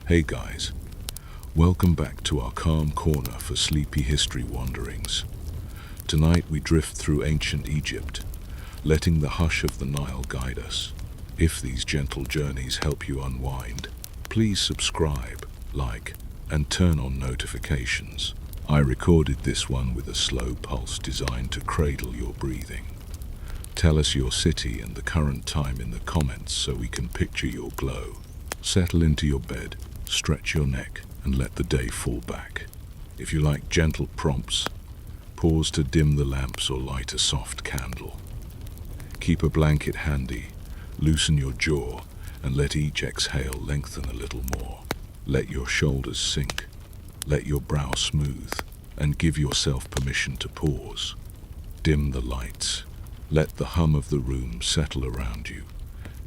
Hey guys, welcome back to our calm corner for sleepy history wanderings. Tonight we drift through ancient Egypt, letting the hush of the Nile guide us. If these gentle journeys help you unwind, please subscribe, like, and turn on notifications. I recorded this one with a slow pulse designed to cradle your breathing. Tell us your city and the current time in the comments so we can picture your glow. Settle into your bed, stretch your neck, and let the day fall back. If you like gentle prompts, pause to dim the lamps or light a soft candle. Keep a blanket handy, loosen your jaw, and let each exhale lengthen a little more. Let your shoulders sink, let your brow smooth, and give yourself permission to pause. Dim the lights, let the hum of the room settle around you,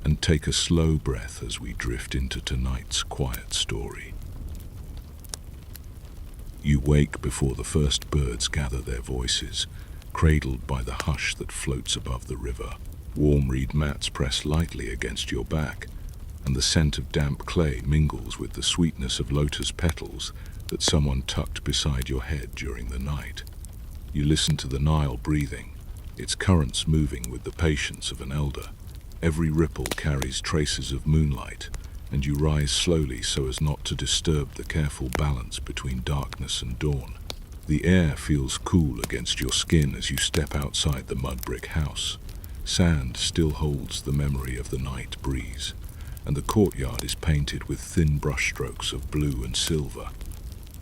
and take a slow breath as we drift into tonight's quiet story. You wake before the first birds gather their voices, cradled by the hush that floats above the river. Warm reed mats press lightly against your back, and the scent of damp clay mingles with the sweetness of lotus petals that someone tucked beside your head during the night. You listen to the Nile breathing, its currents moving with the patience of an elder. Every ripple carries traces of moonlight, and you rise slowly so as not to disturb the careful balance between darkness and dawn. The air feels cool against your skin as you step outside the mud brick house. Sand still holds the memory of the night breeze, and the courtyard is painted with thin brushstrokes of blue and silver.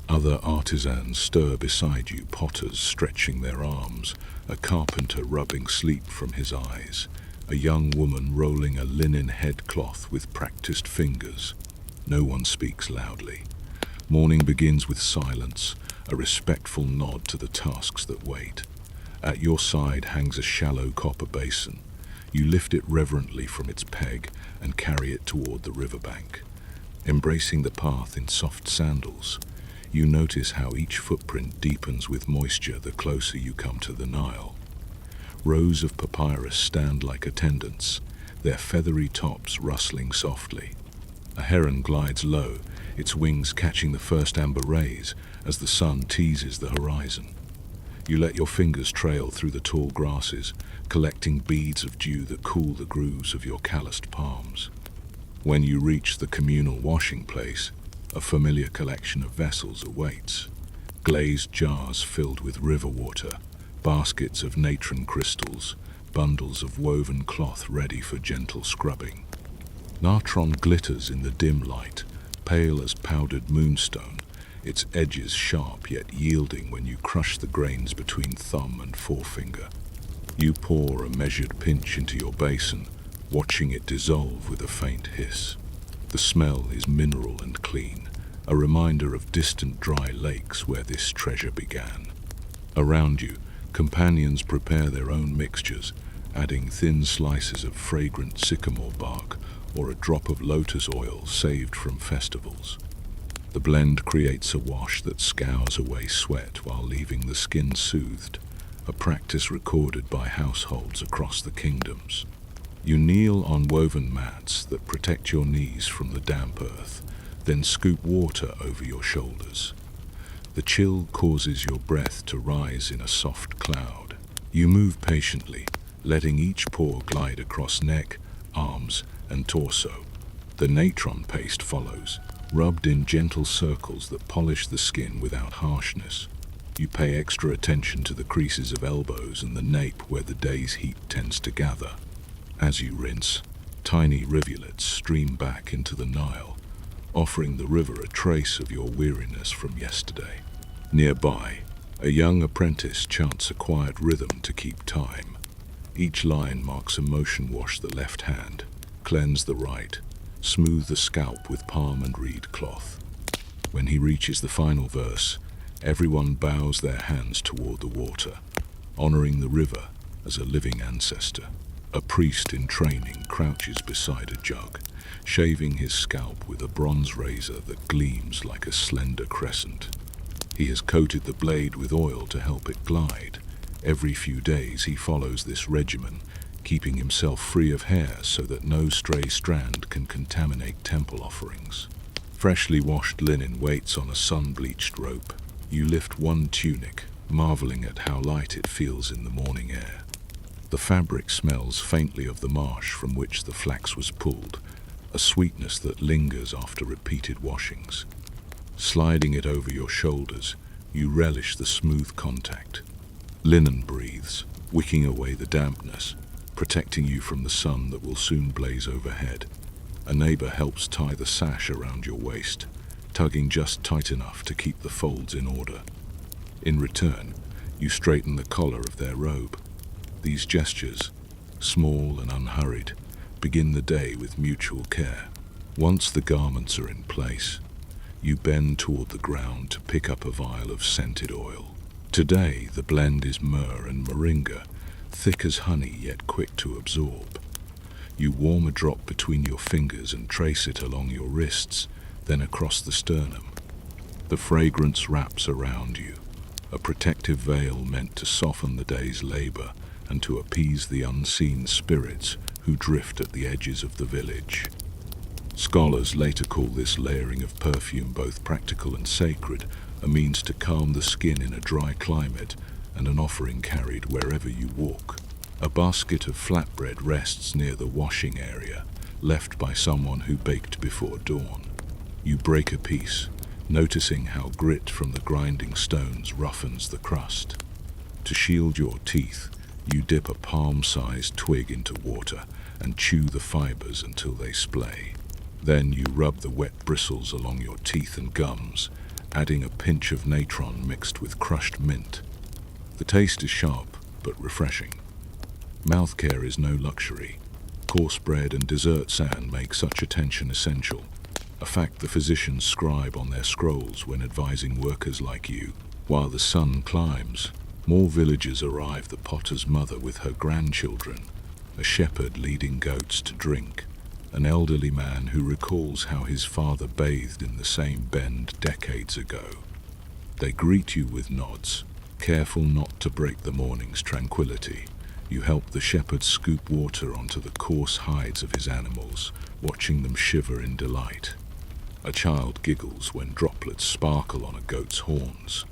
Other artisans stir beside you, potters stretching their arms, a carpenter rubbing sleep from his eyes, a young woman rolling a linen headcloth with practiced fingers. No one speaks loudly. Morning begins with silence, a respectful nod to the tasks that wait. At your side hangs a shallow copper basin. You lift it reverently from its peg and carry it toward the riverbank. Embracing the path in soft sandals, you notice how each footprint deepens with moisture the closer you come to the Nile. Rows of papyrus stand like attendants, their feathery tops rustling softly. A heron glides low, its wings catching the first amber rays as the sun teases the horizon. You let your fingers trail through the tall grasses, collecting beads of dew that cool the grooves of your calloused palms. When you reach the communal washing place, a familiar collection of vessels awaits. Glazed jars filled with river water, baskets of natron crystals, bundles of woven cloth ready for gentle scrubbing. Natron glitters in the dim light, pale as powdered moonstone, its edges sharp yet yielding when you crush the grains between thumb and forefinger. You pour a measured pinch into your basin, watching it dissolve with a faint hiss. The smell is mineral and clean, a reminder of distant dry lakes where this treasure began. Around you, companions prepare their own mixtures, adding thin slices of fragrant sycamore bark or a drop of lotus oil saved from festivals. The blend creates a wash that scours away sweat while leaving the skin soothed, a practice recorded by households across the kingdoms. You kneel on woven mats that protect your knees from the damp earth, then scoop water over your shoulders. The chill causes your breath to rise in a soft cloud. You move patiently, letting each pour glide across neck, arms, and torso. The natron paste follows, rubbed in gentle circles that polish the skin without harshness. You pay extra attention to the creases of elbows and the nape where the day's heat tends to gather. As you rinse, tiny rivulets stream back into the Nile, offering the river a trace of your weariness from yesterday. Nearby, a young apprentice chants a quiet rhythm to keep time. Each line marks a motion: wash the left hand, cleanse the right, smooth the scalp with palm and reed cloth. When he reaches the final verse, everyone bows their hands toward the water, honoring the river as a living ancestor. A priest in training crouches beside a jug, shaving his scalp with a bronze razor that gleams like a slender crescent. He has coated the blade with oil to help it glide. Every few days he follows this regimen, keeping himself free of hair so that no stray strand can contaminate temple offerings. Freshly washed linen waits on a sun-bleached rope. You lift one tunic, marveling at how light it feels in the morning air. The fabric smells faintly of the marsh from which the flax was pulled, a sweetness that lingers after repeated washings. Sliding it over your shoulders, you relish the smooth contact. Linen breathes, wicking away the dampness, protecting you from the sun that will soon blaze overhead. A neighbor helps tie the sash around your waist, tugging just tight enough to keep the folds in order. In return, you straighten the collar of their robe. These gestures, small and unhurried, begin the day with mutual care. Once the garments are in place, you bend toward the ground to pick up a vial of scented oil. Today, the blend is myrrh and moringa, thick as honey yet quick to absorb. You warm a drop between your fingers and trace it along your wrists, then across the sternum. The fragrance wraps around you, a protective veil meant to soften the day's labor and to appease the unseen spirits who drift at the edges of the village. Scholars later call this layering of perfume both practical and sacred, a means to calm the skin in a dry climate and an offering carried wherever you walk. A basket of flatbread rests near the washing area, left by someone who baked before dawn. You break a piece, noticing how grit from the grinding stones roughens the crust. To shield your teeth, you dip a palm-sized twig into water and chew the fibers until they splay. Then you rub the wet bristles along your teeth and gums, adding a pinch of natron mixed with crushed mint. The taste is sharp but refreshing. Mouth care is no luxury. Coarse bread and dessert sand make such attention essential, a fact the physicians scribe on their scrolls when advising workers like you. While the sun climbs, more villagers arrive, the potter's mother with her grandchildren, a shepherd leading goats to drink, an elderly man who recalls how his father bathed in the same bend decades ago. They greet you with nods, careful not to break the morning's tranquility. You help the shepherd scoop water onto the coarse hides of his animals, watching them shiver in delight. A child giggles when droplets sparkle on a goat's horns.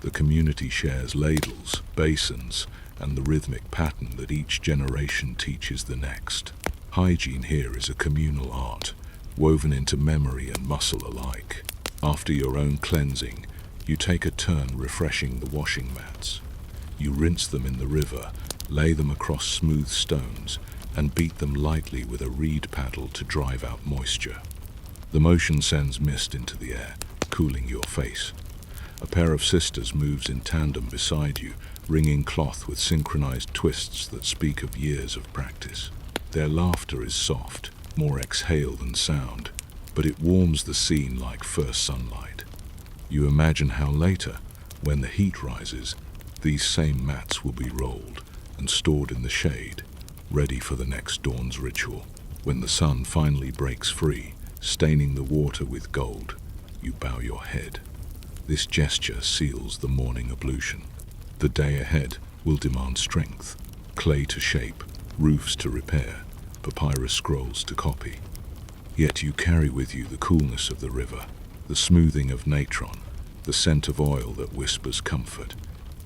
The community shares ladles, basins, and the rhythmic pattern that each generation teaches the next. Hygiene here is a communal art, woven into memory and muscle alike. After your own cleansing, you take a turn refreshing the washing mats. You rinse them in the river, lay them across smooth stones, and beat them lightly with a reed paddle to drive out moisture. The motion sends mist into the air, cooling your face. A pair of sisters moves in tandem beside you, wringing cloth with synchronized twists that speak of years of practice. Their laughter is soft, more exhale than sound, but it warms the scene like first sunlight. You imagine how later, when the heat rises, these same mats will be rolled and stored in the shade, ready for the next dawn's ritual. When the sun finally breaks free, staining the water with gold, you bow your head. This gesture seals the morning ablution. The day ahead will demand strength, clay to shape, roofs to repair, papyrus scrolls to copy. Yet you carry with you the coolness of the river, the smoothing of natron, the scent of oil that whispers comfort.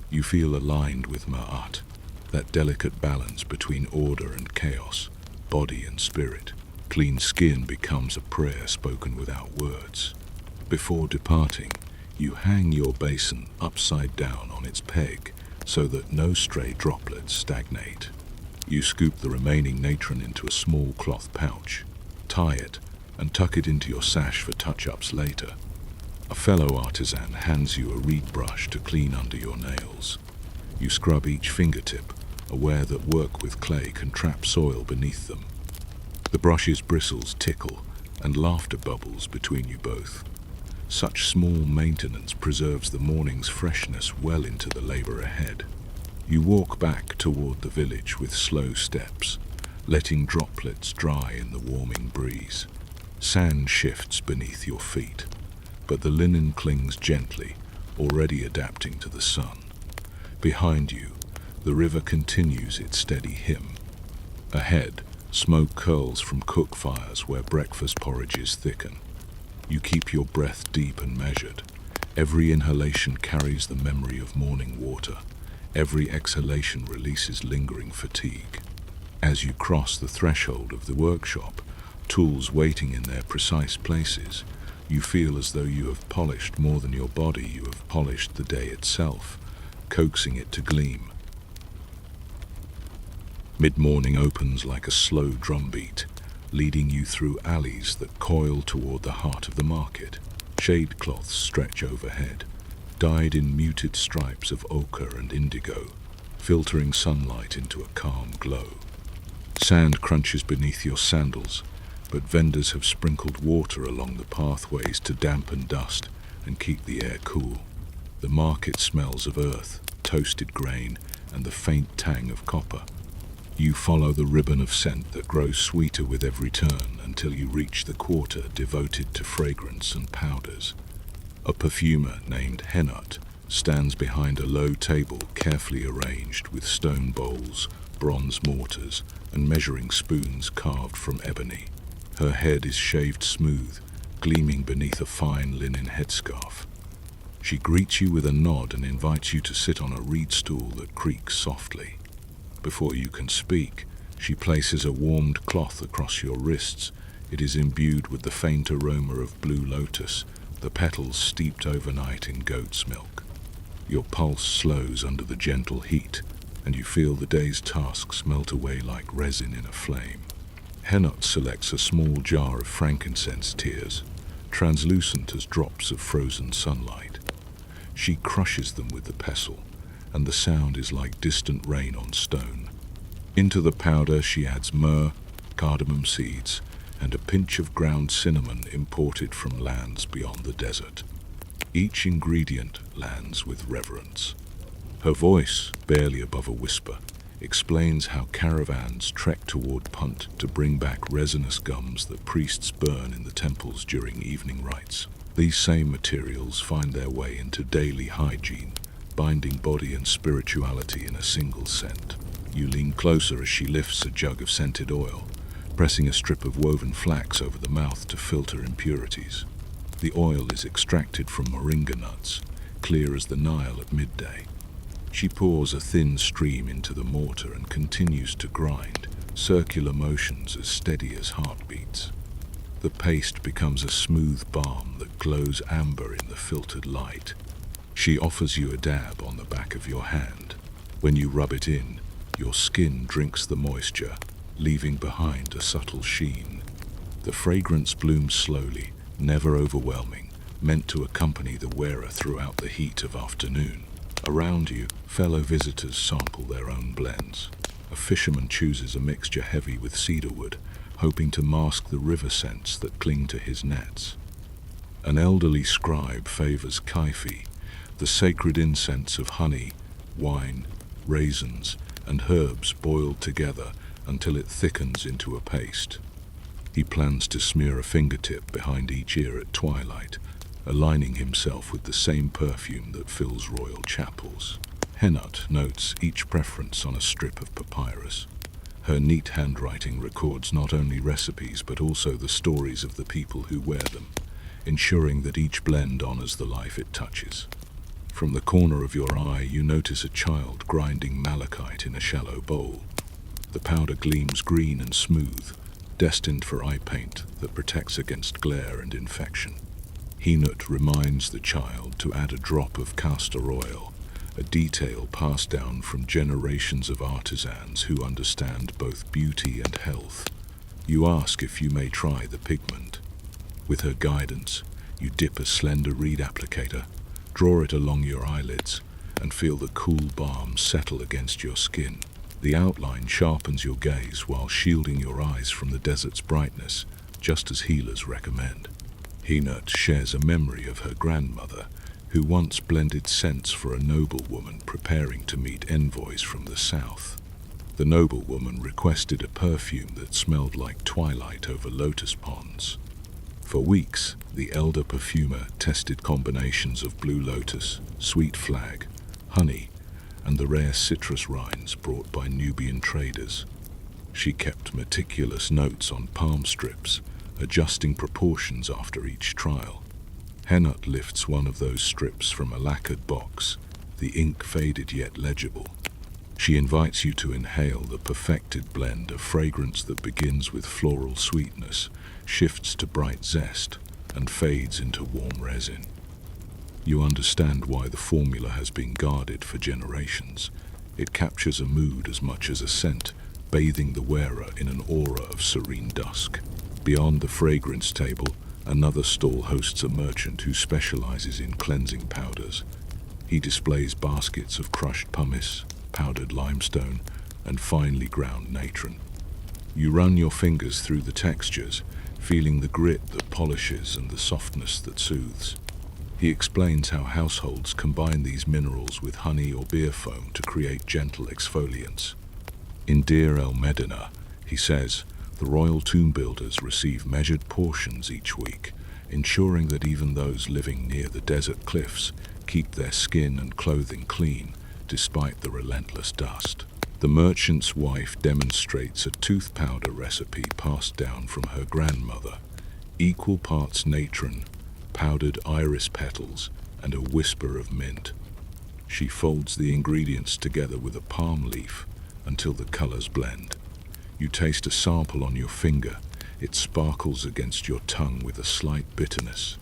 You feel aligned with Ma'at, that delicate balance between order and chaos, body and spirit. Clean skin becomes a prayer spoken without words. Before departing, you hang your basin upside down on its peg so that no stray droplets stagnate. You scoop the remaining natron into a small cloth pouch, tie it, and tuck it into your sash for touch-ups later. A fellow artisan hands you a reed brush to clean under your nails. You scrub each fingertip, aware that work with clay can trap soil beneath them. The brush's bristles tickle, and laughter bubbles between you both. Such small maintenance preserves the morning's freshness well into the labor ahead. You walk back toward the village with slow steps, letting droplets dry in the warming breeze. Sand shifts beneath your feet, but the linen clings gently, already adapting to the sun. Behind you, the river continues its steady hymn. Ahead, smoke curls from cook fires where breakfast porridges thicken. You keep your breath deep and measured. Every inhalation carries the memory of morning water. Every exhalation releases lingering fatigue. As you cross the threshold of the workshop, tools waiting in their precise places, you feel as though you have polished more than your body, you have polished the day itself, coaxing it to gleam. Mid-morning opens like a slow drumbeat, leading you through alleys that coil toward the heart of the market. Shade cloths stretch overhead, dyed in muted stripes of ochre and indigo, filtering sunlight into a calm glow. Sand crunches beneath your sandals, but vendors have sprinkled water along the pathways to dampen dust and keep the air cool. The market smells of earth, toasted grain, and the faint tang of copper. You follow the ribbon of scent that grows sweeter with every turn until you reach the quarter devoted to fragrance and powders. A perfumer named Henut stands behind a low table carefully arranged with stone bowls, bronze mortars, and measuring spoons carved from ebony. Her head is shaved smooth, gleaming beneath a fine linen headscarf. She greets you with a nod and invites you to sit on a reed stool that creaks softly. Before you can speak, she places a warmed cloth across your wrists. It is imbued with the faint aroma of blue lotus, the petals steeped overnight in goat's milk. Your pulse slows under the gentle heat, and you feel the day's tasks melt away like resin in a flame. Henut selects a small jar of frankincense tears, translucent as drops of frozen sunlight. She crushes them with the pestle, and the sound is like distant rain on stone. Into the powder she adds myrrh, cardamom seeds, and a pinch of ground cinnamon imported from lands beyond the desert. Each ingredient lands with reverence. Her voice, barely above a whisper, explains how caravans trek toward Punt to bring back resinous gums that priests burn in the temples during evening rites. These same materials find their way into daily hygiene, binding body and spirituality in a single scent. You lean closer as she lifts a jug of scented oil, pressing a strip of woven flax over the mouth to filter impurities. The oil is extracted from moringa nuts, clear as the Nile at midday. She pours a thin stream into the mortar and continues to grind, circular motions as steady as heartbeats. The paste becomes a smooth balm that glows amber in the filtered light. She offers you a dab on the back of your hand. When you rub it in, your skin drinks the moisture, leaving behind a subtle sheen. The fragrance blooms slowly, never overwhelming, meant to accompany the wearer throughout the heat of afternoon. Around you, fellow visitors sample their own blends. A fisherman chooses a mixture heavy with cedarwood, hoping to mask the river scents that cling to his nets. An elderly scribe favors kaifi, the sacred incense of honey, wine, raisins, and herbs boiled together until it thickens into a paste. He plans to smear a fingertip behind each ear at twilight, aligning himself with the same perfume that fills royal chapels. Henut notes each preference on a strip of papyrus. Her neat handwriting records not only recipes but also the stories of the people who wear them, ensuring that each blend honors the life it touches. From the corner of your eye, you notice a child grinding malachite in a shallow bowl. The powder gleams green and smooth, destined for eye paint that protects against glare and infection. Henut reminds the child to add a drop of castor oil, a detail passed down from generations of artisans who understand both beauty and health. You ask if you may try the pigment. With her guidance, you dip a slender reed applicator, draw it along your eyelids, and feel the cool balm settle against your skin. The outline sharpens your gaze while shielding your eyes from the desert's brightness, just as healers recommend. Henut shares a memory of her grandmother, who once blended scents for a noblewoman preparing to meet envoys from the south. The noblewoman requested a perfume that smelled like twilight over lotus ponds. For weeks, the elder perfumer tested combinations of blue lotus, sweet flag, honey, and the rare citrus rinds brought by Nubian traders. She kept meticulous notes on palm strips, adjusting proportions after each trial. Henut lifts one of those strips from a lacquered box, the ink faded yet legible. She invites you to inhale the perfected blend of fragrance that begins with floral sweetness, shifts to bright zest, and fades into warm resin. You understand why the formula has been guarded for generations. It captures a mood as much as a scent, bathing the wearer in an aura of serene dusk. Beyond the fragrance table, another stall hosts a merchant who specializes in cleansing powders. He displays baskets of crushed pumice, powdered limestone, and finely ground natron. You run your fingers through the textures, feeling the grit that polishes and the softness that soothes. He explains how households combine these minerals with honey or beer foam to create gentle exfoliants. In Deir el-Medina, he says, the royal tomb builders receive measured portions each week, ensuring that even those living near the desert cliffs keep their skin and clothing clean despite the relentless dust. The merchant's wife demonstrates a tooth powder recipe passed down from her grandmother, equal parts natron, powdered iris petals, and a whisper of mint. She folds the ingredients together with a palm leaf until the colors blend. You taste a sample on your finger. It sparkles against your tongue with a slight bitterness.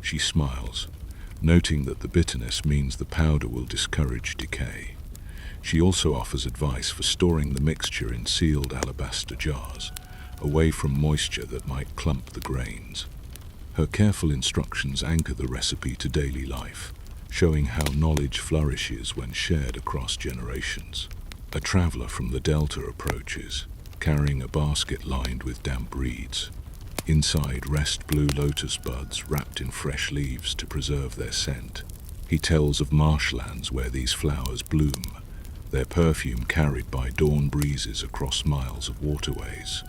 She smiles, noting that the bitterness means the powder will discourage decay. She also offers advice for storing the mixture in sealed alabaster jars, away from moisture that might clump the grains. Her careful instructions anchor the recipe to daily life, showing how knowledge flourishes when shared across generations. A traveler from the Delta approaches, carrying a basket lined with damp reeds. Inside rest blue lotus buds wrapped in fresh leaves to preserve their scent. He tells of marshlands where these flowers bloom, their perfume carried by dawn breezes across miles of waterways.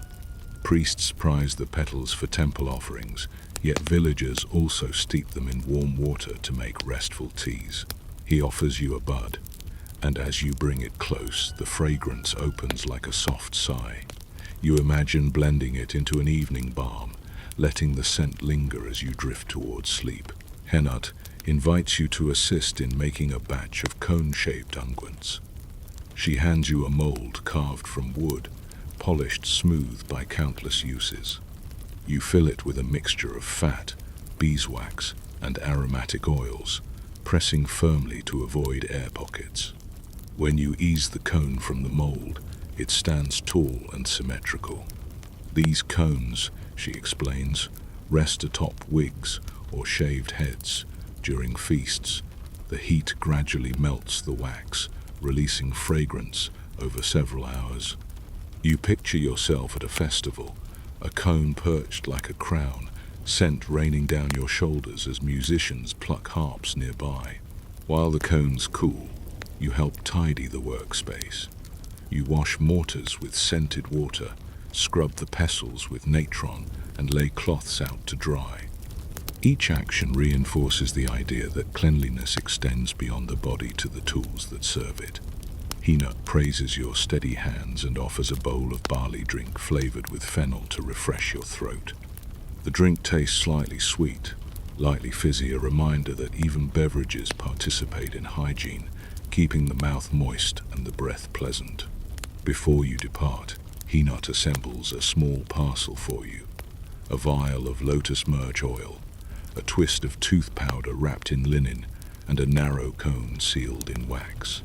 Priests prize the petals for temple offerings, yet villagers also steep them in warm water to make restful teas. He offers you a bud, and as you bring it close, the fragrance opens like a soft sigh. You imagine blending it into an evening balm, letting the scent linger as you drift towards sleep. Henut invites you to assist in making a batch of cone-shaped unguents. She hands you a mold carved from wood, polished smooth by countless uses. You fill it with a mixture of fat, beeswax, and aromatic oils, pressing firmly to avoid air pockets. When you ease the cone from the mold, it stands tall and symmetrical. These cones, she explains, rest atop wigs or shaved heads. During feasts, the heat gradually melts the wax, releasing fragrance over several hours. You picture yourself at a festival, a cone perched like a crown, scent raining down your shoulders as musicians pluck harps nearby. While the cones cool, you help tidy the workspace. You wash mortars with scented water, scrub the pestles with natron, and lay cloths out to dry. Each action reinforces the idea that cleanliness extends beyond the body to the tools that serve it. Henut praises your steady hands and offers a bowl of barley drink flavored with fennel to refresh your throat. The drink tastes slightly sweet, lightly fizzy, a reminder that even beverages participate in hygiene, keeping the mouth moist and the breath pleasant. Before you depart, Henut assembles a small parcel for you, a vial of lotus myrrh oil, a twist of tooth powder wrapped in linen, and a narrow cone sealed in wax.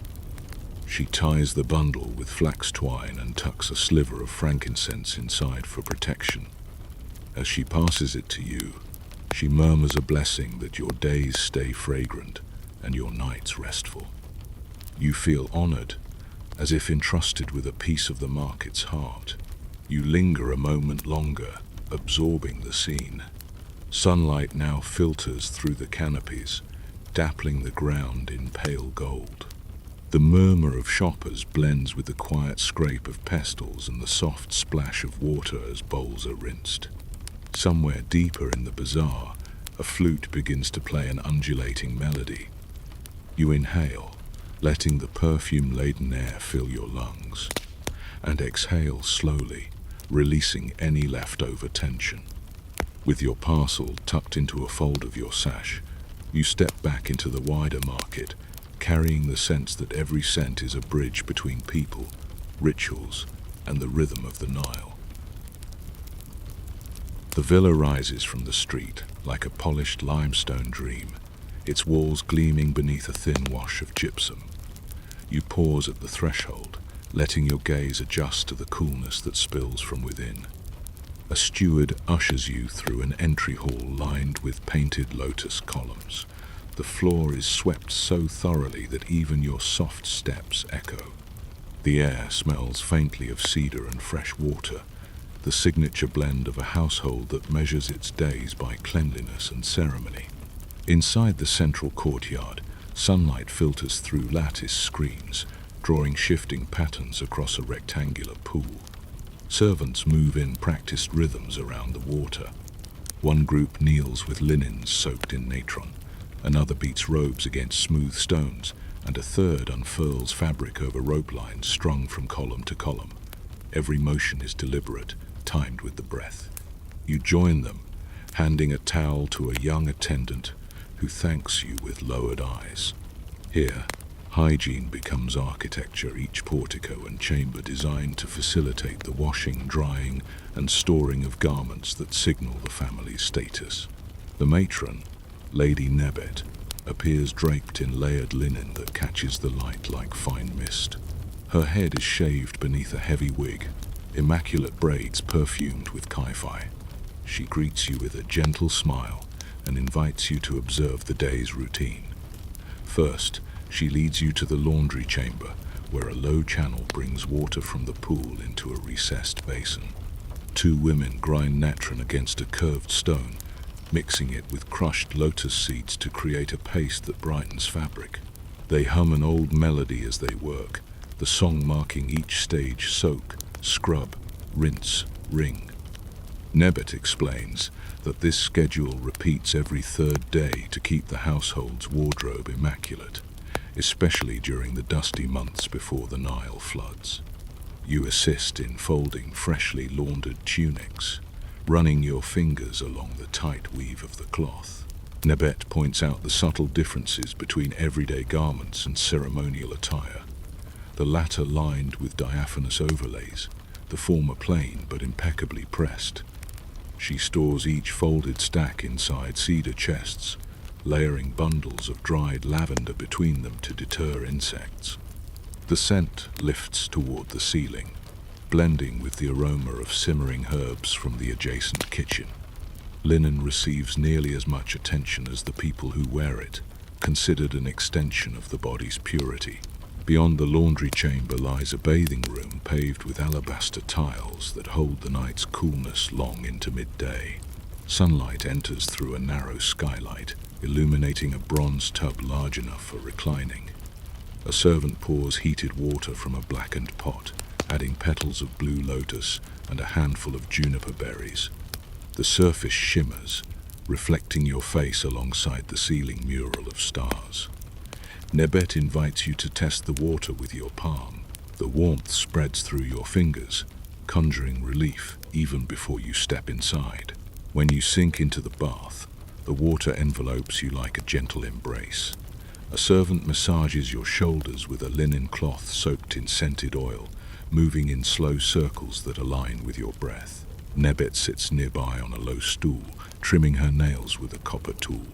She ties the bundle with flax twine and tucks a sliver of frankincense inside for protection. As she passes it to you, she murmurs a blessing that your days stay fragrant and your nights restful. You feel honored, as if entrusted with a piece of the market's heart. You linger a moment longer, absorbing the scene. Sunlight now filters through the canopies, dappling the ground in pale gold. The murmur of shoppers blends with the quiet scrape of pestles and the soft splash of water as bowls are rinsed. Somewhere deeper in the bazaar, a flute begins to play an undulating melody. You inhale, letting the perfume-laden air fill your lungs, and exhale slowly, releasing any leftover tension. With your parcel tucked into a fold of your sash, you step back into the wider market, carrying the sense that every cent is a bridge between people, rituals, and the rhythm of the Nile. The villa rises from the street like a polished limestone dream, its walls gleaming beneath a thin wash of gypsum. You pause at the threshold, letting your gaze adjust to the coolness that spills from within. A steward ushers you through an entry hall lined with painted lotus columns. The floor is swept so thoroughly that even your soft steps echo. The air smells faintly of cedar and fresh water, the signature blend of a household that measures its days by cleanliness and ceremony. Inside the central courtyard, sunlight filters through lattice screens, drawing shifting patterns across a rectangular pool. Servants move in practiced rhythms around the water. One group kneels with linens soaked in natron, another beats robes against smooth stones, and a third unfurls fabric over rope lines strung from column to column. Every motion is deliberate, timed with the breath. You join them, handing a towel to a young attendant who thanks you with lowered eyes. Here, hygiene becomes architecture, each portico and chamber designed to facilitate the washing, drying, and storing of garments that signal the family's status. The matron, Lady Nebet, appears draped in layered linen that catches the light like fine mist. Her head is shaved beneath a heavy wig, immaculate braids perfumed with kaifi. She greets you with a gentle smile and invites you to observe the day's routine. First, she leads you to the laundry chamber, where a low channel brings water from the pool into a recessed basin. Two women grind natron against a curved stone, mixing it with crushed lotus seeds to create a paste that brightens fabric. They hum an old melody as they work, the song marking each stage: soak, scrub, rinse, wring. Nebet explains that this schedule repeats every third day to keep the household's wardrobe immaculate, especially during the dusty months before the Nile floods. You assist in folding freshly laundered tunics, running your fingers along the tight weave of the cloth. Nebet points out the subtle differences between everyday garments and ceremonial attire, the latter lined with diaphanous overlays, the former plain but impeccably pressed. She stores each folded stack inside cedar chests, layering bundles of dried lavender between them to deter insects. The scent lifts toward the ceiling, blending with the aroma of simmering herbs from the adjacent kitchen. Linen receives nearly as much attention as the people who wear it, considered an extension of the body's purity. Beyond the laundry chamber lies a bathing room paved with alabaster tiles that hold the night's coolness long into midday. Sunlight enters through a narrow skylight, illuminating a bronze tub large enough for reclining. A servant pours heated water from a blackened pot, adding petals of blue lotus and a handful of juniper berries. The surface shimmers, reflecting your face alongside the ceiling mural of stars. Nebet invites you to test the water with your palm. The warmth spreads through your fingers, conjuring relief even before you step inside. When you sink into the bath, the water envelopes you like a gentle embrace. A servant massages your shoulders with a linen cloth soaked in scented oil, moving in slow circles that align with your breath. Nebet sits nearby on a low stool, trimming her nails with a copper tool.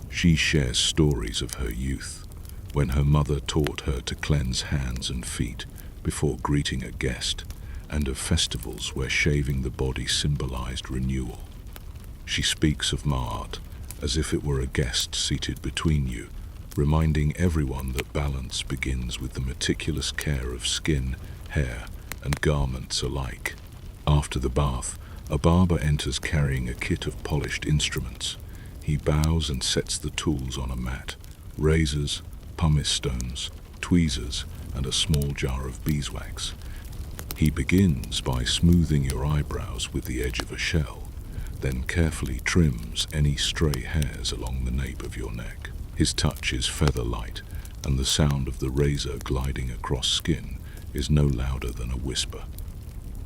She shares stories of her youth, when her mother taught her to cleanse hands and feet before greeting a guest, and of festivals where shaving the body symbolized renewal. She speaks of Ma'at as if it were a guest seated between you, reminding everyone that balance begins with the meticulous care of skin, hair, and garments alike. After the bath, a barber enters carrying a kit of polished instruments. He bows and sets the tools on a mat: razors, pumice stones, tweezers, and a small jar of beeswax. He begins by smoothing your eyebrows with the edge of a shell, then carefully trims any stray hairs along the nape of your neck. His touch is feather light, and the sound of the razor gliding across skin is no louder than a whisper.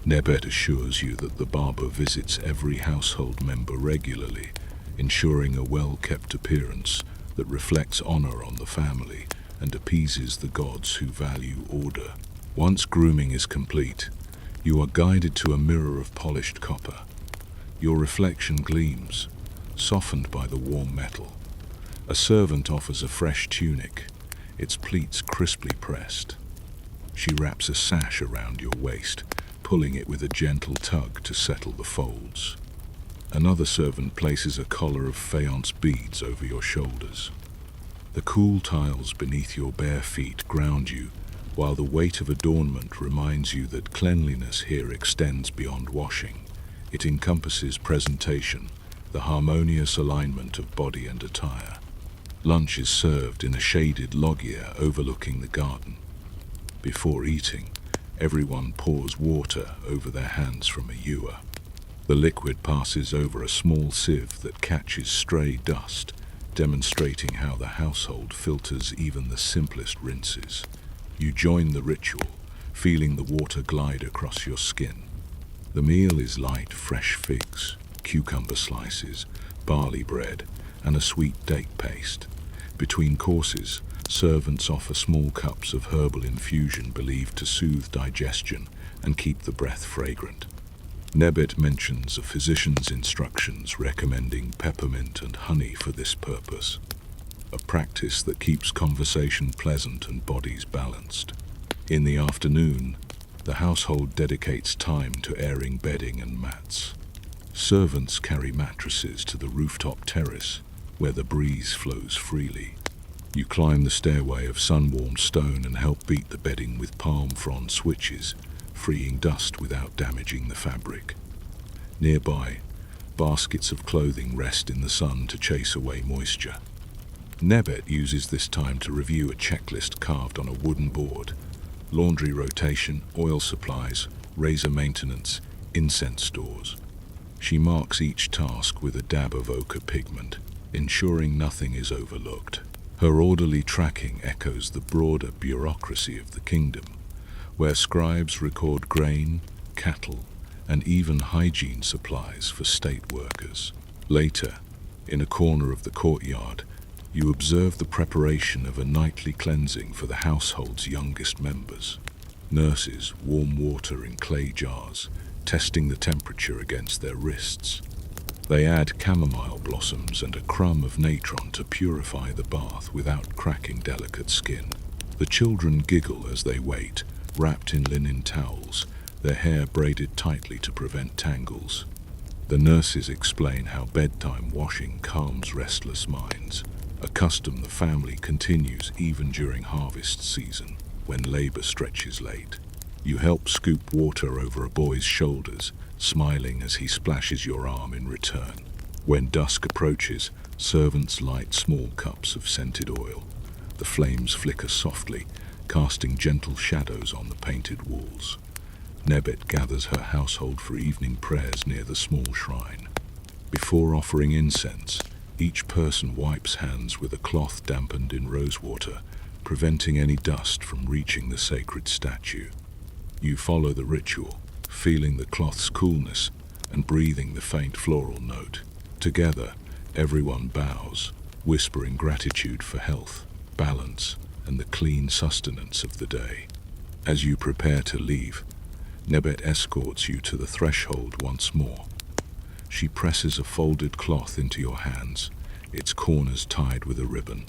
Nebet assures you that the barber visits every household member regularly, ensuring a well-kept appearance that reflects honor on the family and appeases the gods who value order. Once grooming is complete, you are guided to a mirror of polished copper. Your reflection gleams, softened by the warm metal. A servant offers a fresh tunic, its pleats crisply pressed. She wraps a sash around your waist, pulling it with a gentle tug to settle the folds. Another servant places a collar of faience beads over your shoulders. The cool tiles beneath your bare feet ground you, while the weight of adornment reminds you that cleanliness here extends beyond washing. It encompasses presentation, the harmonious alignment of body and attire. Lunch is served in a shaded loggia overlooking the garden. Before eating, everyone pours water over their hands from a ewer. The liquid passes over a small sieve that catches stray dust, demonstrating how the household filters even the simplest rinses. You join the ritual, feeling the water glide across your skin. The meal is light, fresh figs, cucumber slices, barley bread, and a sweet date paste. Between courses, servants offer small cups of herbal infusion believed to soothe digestion and keep the breath fragrant. Nebet mentions a physician's instructions recommending peppermint and honey for this purpose, a practice that keeps conversation pleasant and bodies balanced. In the afternoon, the household dedicates time to airing bedding and mats. Servants carry mattresses to the rooftop terrace, where the breeze flows freely. You climb the stairway of sun-warmed stone and help beat the bedding with palm frond switches, freeing dust without damaging the fabric. Nearby, baskets of clothing rest in the sun to chase away moisture. Nebet uses this time to review a checklist carved on a wooden board: laundry rotation, oil supplies, razor maintenance, incense stores. She marks each task with a dab of ochre pigment, ensuring nothing is overlooked. Her orderly tracking echoes the broader bureaucracy of the kingdom, where scribes record grain, cattle, and even hygiene supplies for state workers. Later, in a corner of the courtyard, you observe the preparation of a nightly cleansing for the household's youngest members. Nurses warm water in clay jars, testing the temperature against their wrists. They add chamomile blossoms and a crumb of natron to purify the bath without cracking delicate skin. The children giggle as they wait, wrapped in linen towels, their hair braided tightly to prevent tangles. The nurses explain how bedtime washing calms restless minds, a custom the family continues even during harvest season, when labor stretches late. You help scoop water over a boy's shoulders, smiling as he splashes your arm in return. When dusk approaches, servants light small cups of scented oil. The flames flicker softly, casting gentle shadows on the painted walls. Nebet gathers her household for evening prayers near the small shrine. Before offering incense, each person wipes hands with a cloth dampened in rosewater, preventing any dust from reaching the sacred statue. You follow the ritual, feeling the cloth's coolness and breathing the faint floral note. Together, everyone bows, whispering gratitude for health, balance, and the clean sustenance of the day. As you prepare to leave, Nebet escorts you to the threshold once more. She presses a folded cloth into your hands, its corners tied with a ribbon.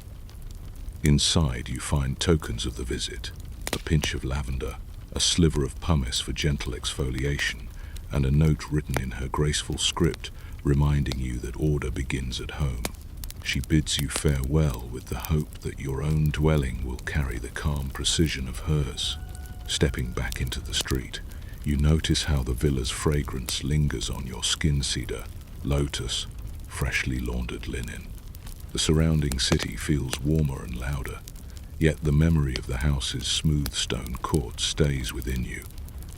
Inside you find tokens of the visit: a pinch of lavender, a sliver of pumice for gentle exfoliation, and a note written in her graceful script reminding you that order begins at home. She bids you farewell with the hope that your own dwelling will carry the calm precision of hers. Stepping back into the street, you notice how the villa's fragrance lingers on your skin: cedar, lotus, freshly laundered linen. The surrounding city feels warmer and louder, yet the memory of the house's smooth stone court stays within you,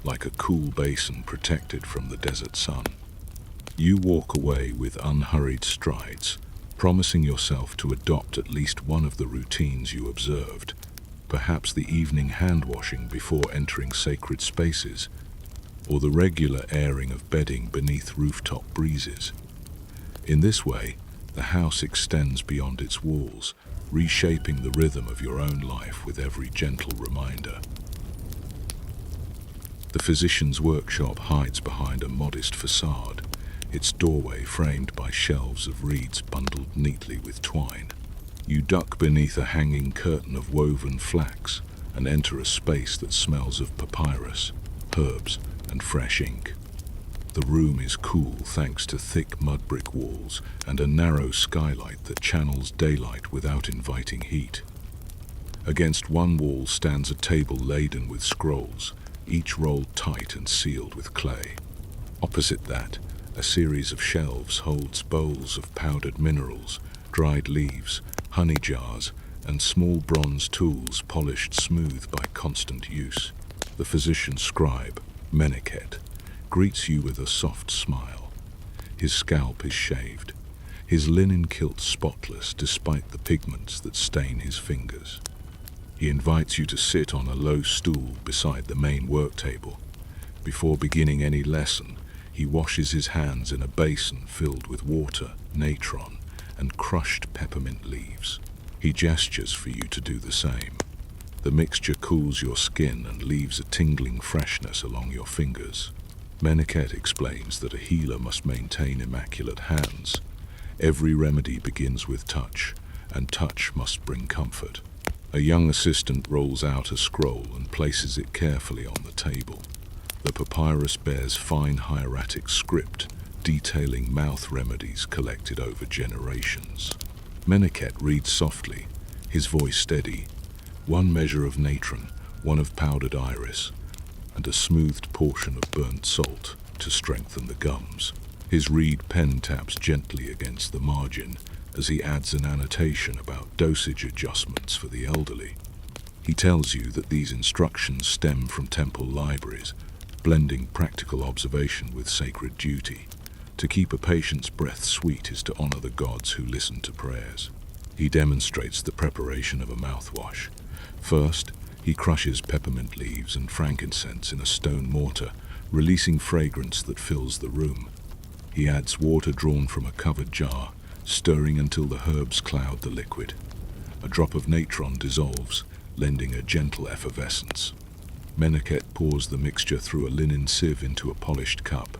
like a cool basin protected from the desert sun. You walk away with unhurried strides, promising yourself to adopt at least one of the routines you observed, perhaps the evening hand-washing before entering sacred spaces. or the regular airing of bedding beneath rooftop breezes. In this way, the house extends beyond its walls, reshaping the rhythm of your own life with every gentle reminder. The physician's workshop hides behind a modest facade, its doorway framed by shelves of reeds bundled neatly with twine. You duck beneath a hanging curtain of woven flax and enter a space that smells of papyrus, herbs, and fresh ink. The room is cool thanks to thick mud brick walls and a narrow skylight that channels daylight without inviting heat. Against one wall stands a table laden with scrolls, each rolled tight and sealed with clay. Opposite that, a series of shelves holds bowls of powdered minerals, dried leaves, honey jars, and small bronze tools polished smooth by constant use. The physician's scribe, Meneket, greets you with a soft smile. His scalp is shaved, his linen kilt spotless despite the pigments that stain his fingers. He invites you to sit on a low stool beside the main work table. Before beginning any lesson, he washes his hands in a basin filled with water, natron, and crushed peppermint leaves. He gestures for you to do the same. The mixture cools your skin and leaves a tingling freshness along your fingers. Meneket explains that a healer must maintain immaculate hands. Every remedy begins with touch, and touch must bring comfort. A young assistant rolls out a scroll and places it carefully on the table. The papyrus bears fine hieratic script, detailing mouth remedies collected over generations. Meneket reads softly, his voice steady. One measure of natron, one of powdered iris, and a smoothed portion of burnt salt to strengthen the gums. His reed pen taps gently against the margin as he adds an annotation about dosage adjustments for the elderly. He tells you that these instructions stem from temple libraries, blending practical observation with sacred duty. To keep a patient's breath sweet is to honor the gods who listen to prayers. He demonstrates the preparation of a mouthwash. First, he crushes peppermint leaves and frankincense in a stone mortar, releasing fragrance that fills the room. He adds water drawn from a covered jar, stirring until the herbs cloud the liquid. A drop of natron dissolves, lending a gentle effervescence. Meneket pours the mixture through a linen sieve into a polished cup.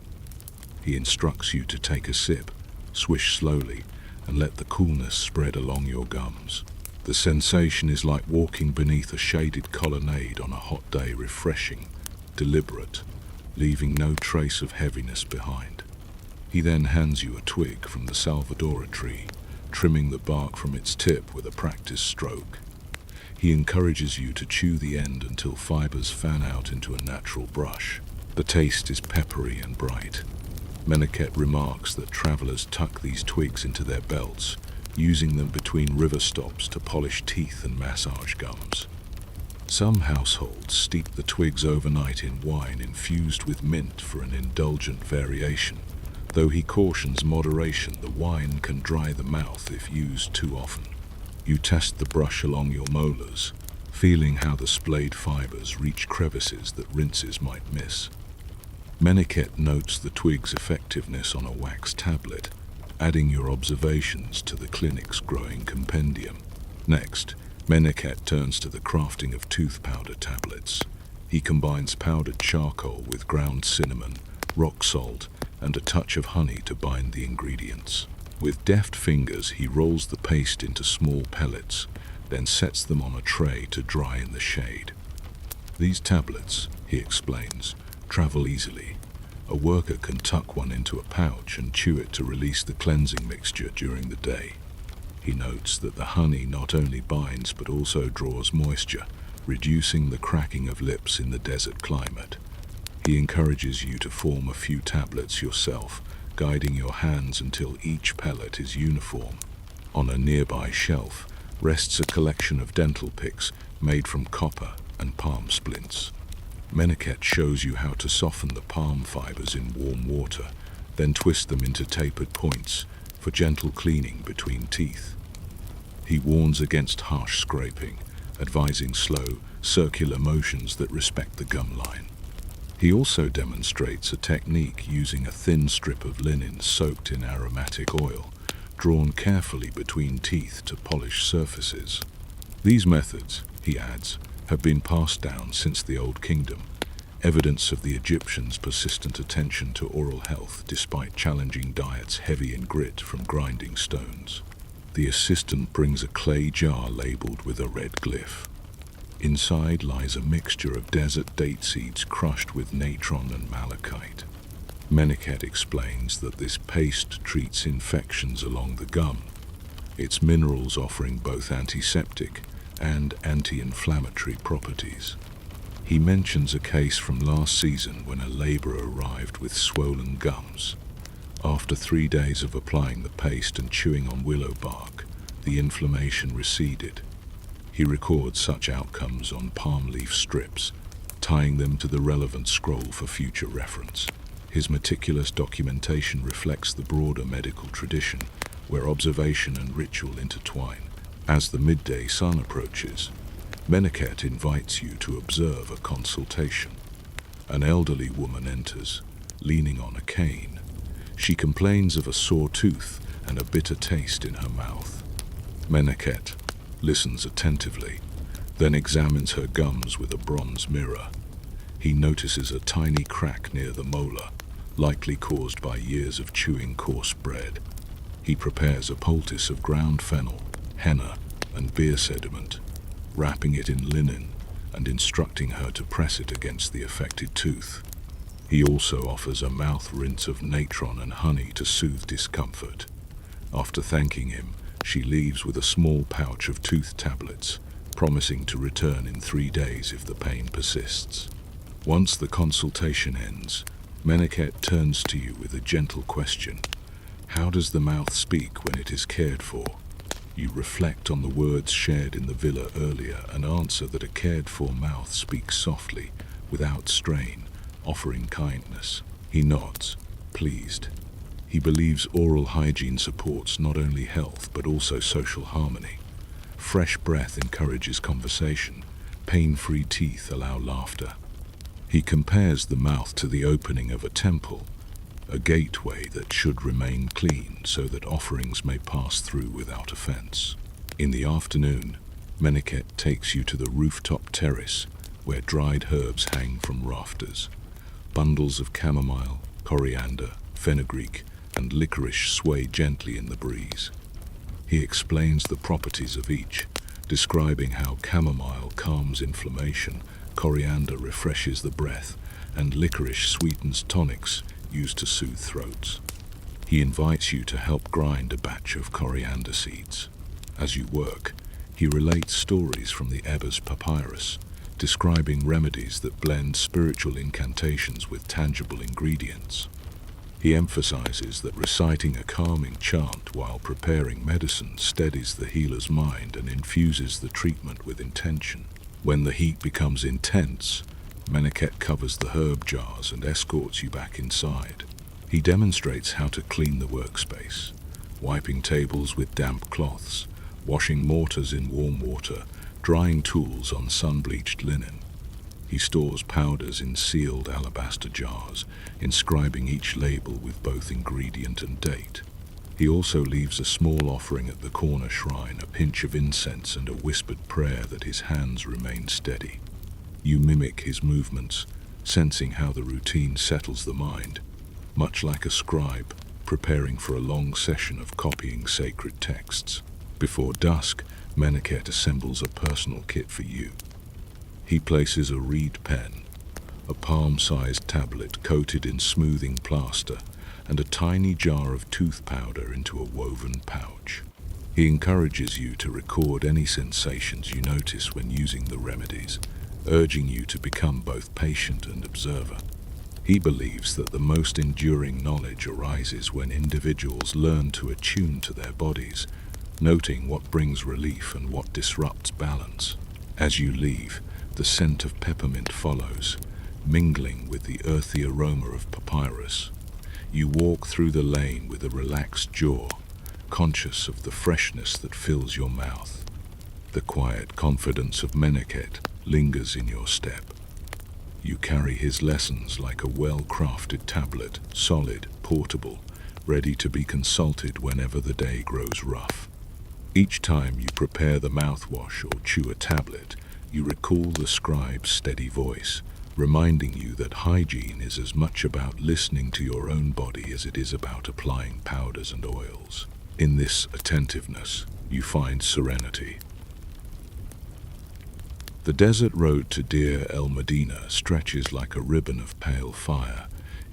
He instructs you to take a sip, swish slowly, and let the coolness spread along your gums. The sensation is like walking beneath a shaded colonnade on a hot day, refreshing, deliberate, leaving no trace of heaviness behind. He then hands you a twig from the Salvadora tree, trimming the bark from its tip with a practiced stroke. He encourages you to chew the end until fibers fan out into a natural brush. The taste is peppery and bright. Meneket remarks that travelers tuck these twigs into their belts, using them between river stops to polish teeth and massage gums. Some households steep the twigs overnight in wine infused with mint for an indulgent variation. Though he cautions moderation, the wine can dry the mouth if used too often. You test the brush along your molars, feeling how the splayed fibers reach crevices that rinses might miss. Meneket notes the twig's effectiveness on a wax tablet, adding your observations to the clinic's growing compendium. Next, Meneket turns to the crafting of tooth powder tablets. He combines powdered charcoal with ground cinnamon, rock salt, and a touch of honey to bind the ingredients. With deft fingers, he rolls the paste into small pellets, then sets them on a tray to dry in the shade. These tablets, he explains, travel easily. A worker can tuck one into a pouch and chew it to release the cleansing mixture during the day. He notes that the honey not only binds but also draws moisture, reducing the cracking of lips in the desert climate. He encourages you to form a few tablets yourself, guiding your hands until each pellet is uniform. On a nearby shelf rests a collection of dental picks made from copper and palm splints. Meneket shows you how to soften the palm fibers in warm water, then twist them into tapered points for gentle cleaning between teeth. He warns against harsh scraping, advising slow, circular motions that respect the gum line. He also demonstrates a technique using a thin strip of linen soaked in aromatic oil, drawn carefully between teeth to polish surfaces. These methods, he adds, have been passed down since the Old Kingdom, evidence of the Egyptians' persistent attention to oral health despite challenging diets heavy in grit from grinding stones. The assistant brings a clay jar labeled with a red glyph. Inside lies a mixture of desert date seeds crushed with natron and malachite. Meneket explains that this paste treats infections along the gum, its minerals offering both antiseptic and anti-inflammatory properties. He mentions a case from last season when a laborer arrived with swollen gums. After 3 days of applying the paste and chewing on willow bark, the inflammation receded. He records such outcomes on palm leaf strips, tying them to the relevant scroll for future reference. His meticulous documentation reflects the broader medical tradition, where observation and ritual intertwine. As the midday sun approaches, Meneket invites you to observe a consultation. An elderly woman enters, leaning on a cane. She complains of a sore tooth and a bitter taste in her mouth. Meneket listens attentively, then examines her gums with a bronze mirror. He notices a tiny crack near the molar, likely caused by years of chewing coarse bread. He prepares a poultice of ground fennel, henna, and beer sediment, wrapping it in linen and instructing her to press it against the affected tooth. He also offers a mouth rinse of natron and honey to soothe discomfort. After thanking him, she leaves with a small pouch of tooth tablets, promising to return in 3 days if the pain persists. Once the consultation ends, Meneket turns to you with a gentle question. How does the mouth speak when it is cared for? You reflect on the words shared in the villa earlier and answer that a cared-for mouth speaks softly, without strain, offering kindness. He nods, pleased. He believes oral hygiene supports not only health but also social harmony. Fresh breath encourages conversation. Pain-free teeth allow laughter. He compares the mouth to the opening of a temple, a gateway that should remain clean so that offerings may pass through without offense. In the afternoon, Meneket takes you to the rooftop terrace where dried herbs hang from rafters. Bundles of chamomile, coriander, fenugreek, and licorice sway gently in the breeze. He explains the properties of each, describing how chamomile calms inflammation, coriander refreshes the breath, and licorice sweetens tonics used to soothe throats. He invites you to help grind a batch of coriander seeds. As you work, he relates stories from the Ebers papyrus, describing remedies that blend spiritual incantations with tangible ingredients. He emphasizes that reciting a calming chant while preparing medicine steadies the healer's mind and infuses the treatment with intention. When the heat becomes intense, Meneket covers the herb jars and escorts you back inside. He demonstrates how to clean the workspace, wiping tables with damp cloths, washing mortars in warm water, drying tools on sun-bleached linen. He stores powders in sealed alabaster jars, inscribing each label with both ingredient and date. He also leaves a small offering at the corner shrine, a pinch of incense and a whispered prayer that his hands remain steady. You mimic his movements, sensing how the routine settles the mind, much like a scribe preparing for a long session of copying sacred texts. Before dusk, Meneket assembles a personal kit for you. He places a reed pen, a palm-sized tablet coated in smoothing plaster, and a tiny jar of tooth powder into a woven pouch. He encourages you to record any sensations you notice when using the remedies, urging you to become both patient and observer. He believes that the most enduring knowledge arises when individuals learn to attune to their bodies, noting what brings relief and what disrupts balance. As you leave, the scent of peppermint follows, mingling with the earthy aroma of papyrus. You walk through the lane with a relaxed jaw, conscious of the freshness that fills your mouth. The quiet confidence of Meneket lingers in your step. You carry his lessons like a well-crafted tablet, solid, portable, ready to be consulted whenever the day grows rough. Each time you prepare the mouthwash or chew a tablet, you recall the scribe's steady voice, reminding you that hygiene is as much about listening to your own body as it is about applying powders and oils. In this attentiveness, you find serenity. The desert road to Deir el-Medina stretches like a ribbon of pale fire,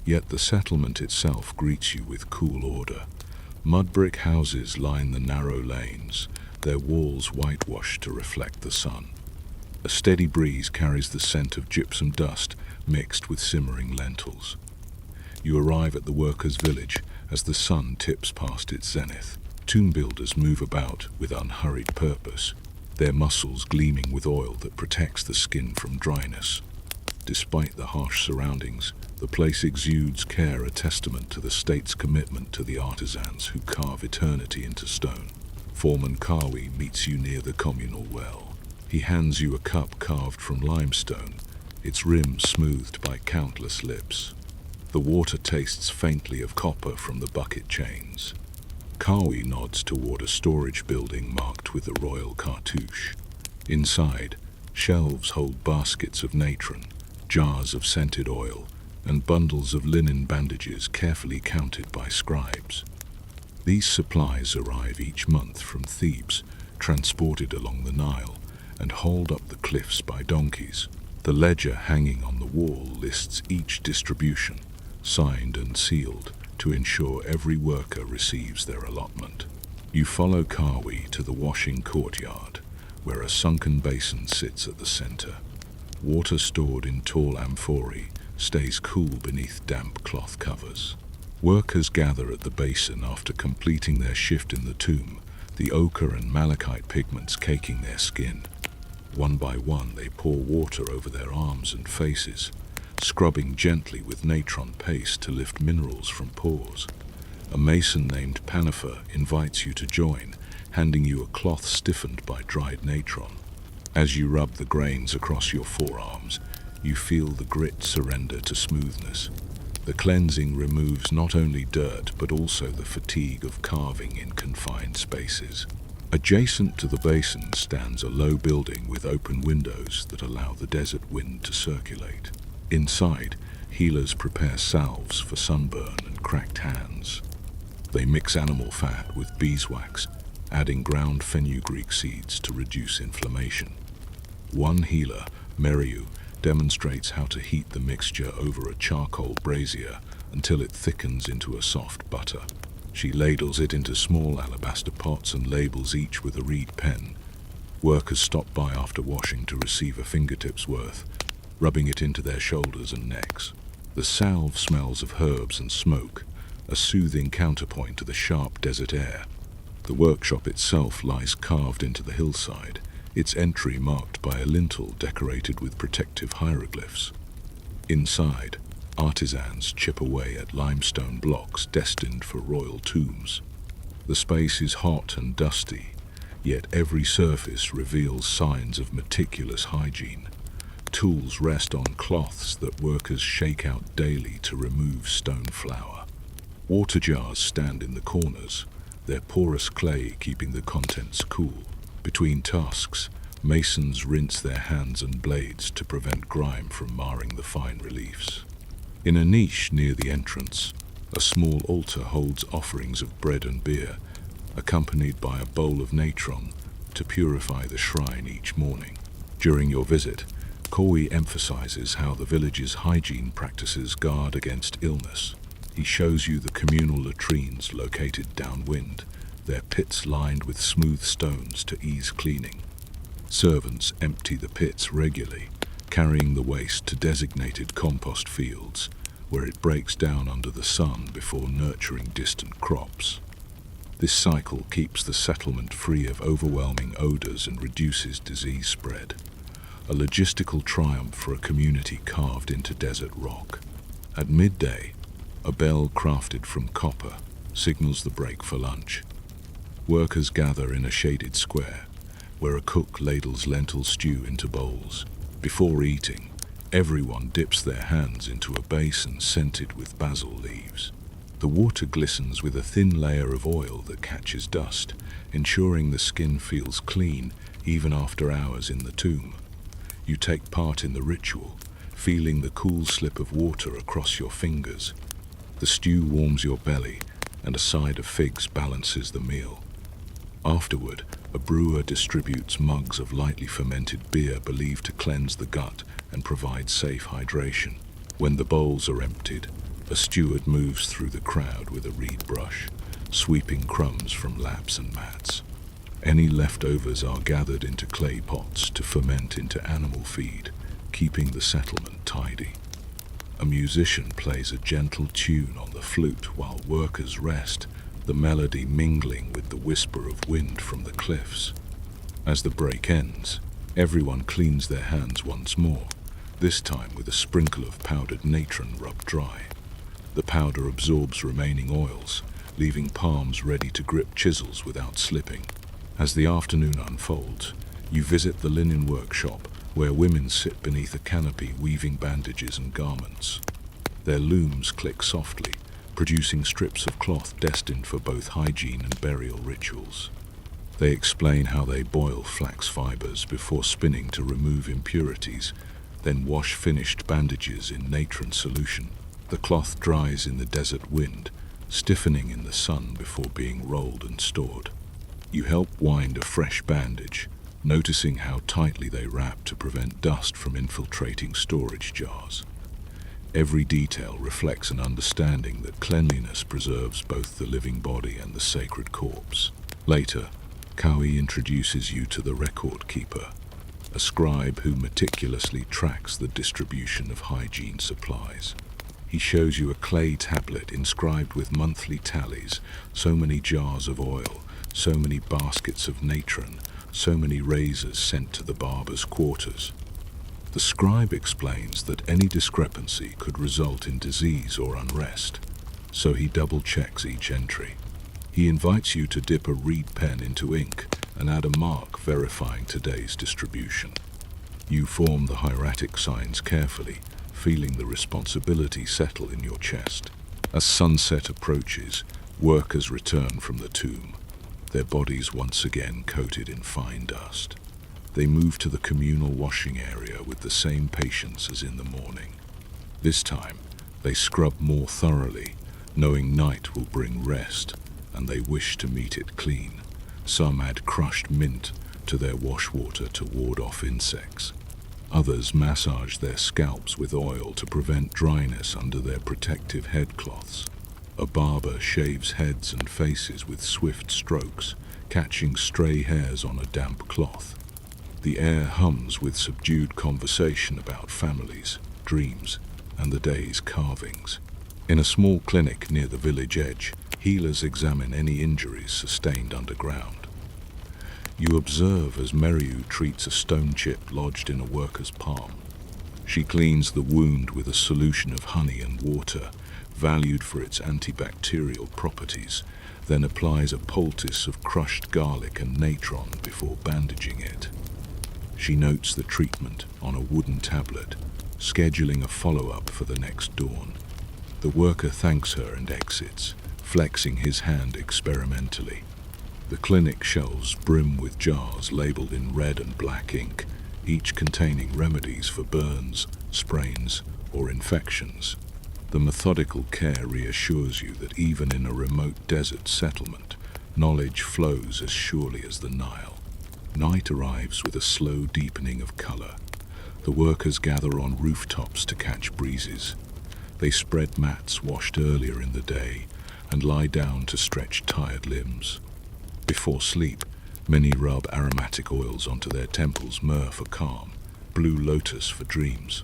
yet the settlement itself greets you with cool order. Mud brick houses line the narrow lanes, their walls whitewashed to reflect the sun. A steady breeze carries the scent of gypsum dust mixed with simmering lentils. You arrive at the workers' village as the sun tips past its zenith. Tomb builders move about with unhurried purpose, their muscles gleaming with oil that protects the skin from dryness. Despite the harsh surroundings, the place exudes care, a testament to the state's commitment to the artisans who carve eternity into stone. Foreman Kawi meets you near the communal well. He hands you a cup carved from limestone, its rim smoothed by countless lips. The water tastes faintly of copper from the bucket chains. Kawi nods toward a storage building marked with the royal cartouche. Inside, shelves hold baskets of natron, jars of scented oil, and bundles of linen bandages carefully counted by scribes. These supplies arrive each month from Thebes, transported along the Nile, and hauled up the cliffs by donkeys. The ledger hanging on the wall lists each distribution, signed and sealed, to ensure every worker receives their allotment. You follow Kawi to the washing courtyard, where a sunken basin sits at the center. Water stored in tall amphorae stays cool beneath damp cloth covers. Workers gather at the basin after completing their shift in the tomb, the ochre and malachite pigments caking their skin. One by one, they pour water over their arms and faces, scrubbing gently with natron paste to lift minerals from pores. A mason named Panifer invites you to join, handing you a cloth stiffened by dried natron. As you rub the grains across your forearms, you feel the grit surrender to smoothness. The cleansing removes not only dirt but also the fatigue of carving in confined spaces. Adjacent to the basin stands a low building with open windows that allow the desert wind to circulate. Inside, healers prepare salves for sunburn and cracked hands. They mix animal fat with beeswax, adding ground fenugreek seeds to reduce inflammation. One healer, Meriu, demonstrates how to heat the mixture over a charcoal brazier until it thickens into a soft butter. She ladles it into small alabaster pots and labels each with a reed pen. Workers stop by after washing to receive a fingertip's worth, rubbing it into their shoulders and necks. The salve smells of herbs and smoke, a soothing counterpoint to the sharp desert air. The workshop itself lies carved into the hillside, its entry marked by a lintel decorated with protective hieroglyphs. Inside, artisans chip away at limestone blocks destined for royal tombs. The space is hot and dusty, yet every surface reveals signs of meticulous hygiene. Tools rest on cloths that workers shake out daily to remove stone flour. Water jars stand in the corners, their porous clay keeping the contents cool. Between tasks, masons rinse their hands and blades to prevent grime from marring the fine reliefs. In a niche near the entrance, a small altar holds offerings of bread and beer, accompanied by a bowl of natron to purify the shrine each morning. During your visit, Kawi emphasizes how the village's hygiene practices guard against illness. He shows you the communal latrines located downwind, their pits lined with smooth stones to ease cleaning. Servants empty the pits regularly, carrying the waste to designated compost fields, where it breaks down under the sun before nurturing distant crops. This cycle keeps the settlement free of overwhelming odors and reduces disease spread. A logistical triumph for a community carved into desert rock. At midday, a bell crafted from copper signals the break for lunch. Workers gather in a shaded square, where a cook ladles lentil stew into bowls. Before eating, Everyone dips their hands into a basin scented with basil leaves. The water glistens with a thin layer of oil that catches dust, ensuring the skin feels clean even after hours in the tomb. You take part in the ritual, feeling the cool slip of water across your fingers. The stew warms your belly, and a side of figs balances the meal. Afterward, a brewer distributes mugs of lightly fermented beer believed to cleanse the gut and provide safe hydration. When the bowls are emptied, a steward moves through the crowd with a reed brush, sweeping crumbs from laps and mats. Any leftovers are gathered into clay pots to ferment into animal feed, keeping the settlement tidy. A musician plays a gentle tune on the flute while workers rest, the melody mingling with the whisper of wind from the cliffs. As the break ends, everyone cleans their hands once more, this time with a sprinkle of powdered natron rubbed dry. The powder absorbs remaining oils, leaving palms ready to grip chisels without slipping. As the afternoon unfolds, you visit the linen workshop, where women sit beneath a canopy weaving bandages and garments. Their looms click softly, producing strips of cloth destined for both hygiene and burial rituals. They explain how they boil flax fibers before spinning to remove impurities, then wash finished bandages in natron solution. The cloth dries in the desert wind, stiffening in the sun before being rolled and stored. You help wind a fresh bandage, noticing how tightly they wrap to prevent dust from infiltrating storage jars. Every detail reflects an understanding that cleanliness preserves both the living body and the sacred corpse. Later, Kawi introduces you to the record keeper, a scribe who meticulously tracks the distribution of hygiene supplies. He shows you a clay tablet inscribed with monthly tallies, so many jars of oil, so many baskets of natron, so many razors sent to the barber's quarters. The scribe explains that any discrepancy could result in disease or unrest, so he double-checks each entry. He invites you to dip a reed pen into ink and add a mark verifying today's distribution. You form the hieratic signs carefully, feeling the responsibility settle in your chest. As sunset approaches, workers return from the tomb, their bodies once again coated in fine dust. They move to the communal washing area with the same patience as in the morning. This time, they scrub more thoroughly, knowing night will bring rest, and they wish to meet it clean. Some add crushed mint to their wash water to ward off insects. Others massage their scalps with oil to prevent dryness under their protective headcloths. A barber shaves heads and faces with swift strokes, catching stray hairs on a damp cloth. The air hums with subdued conversation about families, dreams, and the day's carvings. In a small clinic near the village edge, healers examine any injuries sustained underground. You observe as Meriu treats a stone chip lodged in a worker's palm. She cleans the wound with a solution of honey and water, valued for its antibacterial properties, then applies a poultice of crushed garlic and natron before bandaging it. She notes the treatment on a wooden tablet, scheduling a follow-up for the next dawn. The worker thanks her and exits, flexing his hand experimentally. The clinic shelves brim with jars labeled in red and black ink, each containing remedies for burns, sprains, or infections. The methodical care reassures you that even in a remote desert settlement, knowledge flows as surely as the Nile. Night arrives with a slow deepening of color. The workers gather on rooftops to catch breezes. They spread mats washed earlier in the day and lie down to stretch tired limbs. Before sleep, many rub aromatic oils onto their temples, myrrh for calm, blue lotus for dreams.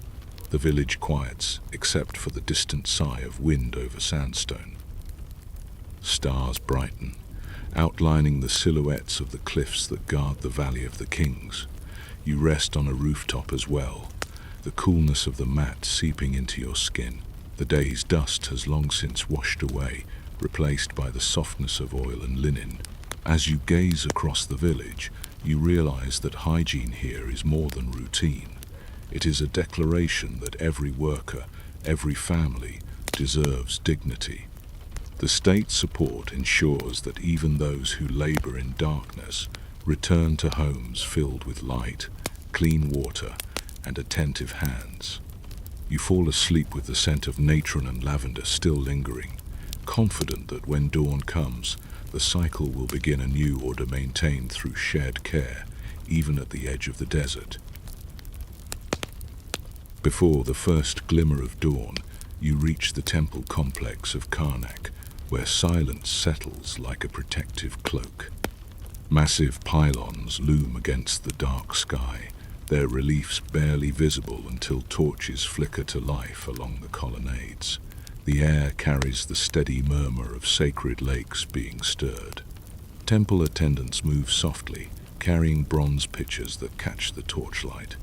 The village quiets, except for the distant sigh of wind over sandstone. Stars brighten, outlining the silhouettes of the cliffs that guard the Valley of the Kings. You rest on a rooftop as well, the coolness of the mat seeping into your skin. The day's dust has long since washed away, replaced by the softness of oil and linen. As you gaze across the village, you realize that hygiene here is more than routine. It is a declaration that every worker, every family, deserves dignity. The state's support ensures that even those who labor in darkness return to homes filled with light, clean water, and attentive hands. You fall asleep with the scent of natron and lavender still lingering, confident that when dawn comes, the cycle will begin anew, order maintained through shared care, even at the edge of the desert. Before the first glimmer of dawn, you reach the temple complex of Karnak, where silence settles like a protective cloak. Massive pylons loom against the dark sky, their reliefs barely visible until torches flicker to life along the colonnades. The air carries the steady murmur of sacred lakes being stirred. Temple attendants move softly, carrying bronze pitchers that catch the torchlight.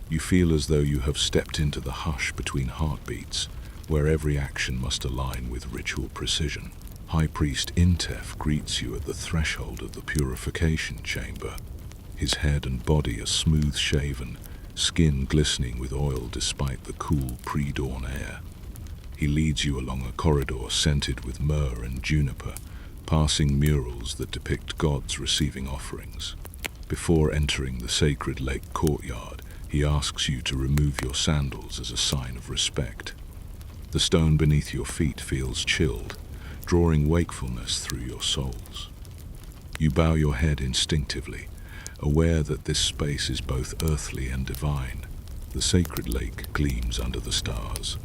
You feel as though you have stepped into the hush between heartbeats, where every action must align with ritual precision. High Priest Intef greets you at the threshold of the purification chamber. His head and body are smooth-shaven, skin glistening with oil despite the cool pre-dawn air. He leads you along a corridor scented with myrrh and juniper, passing murals that depict gods receiving offerings. Before entering the sacred lake courtyard, he asks you to remove your sandals as a sign of respect. The stone beneath your feet feels chilled, drawing wakefulness through your soles. You bow your head instinctively, aware that this space is both earthly and divine. The sacred lake gleams under the stars,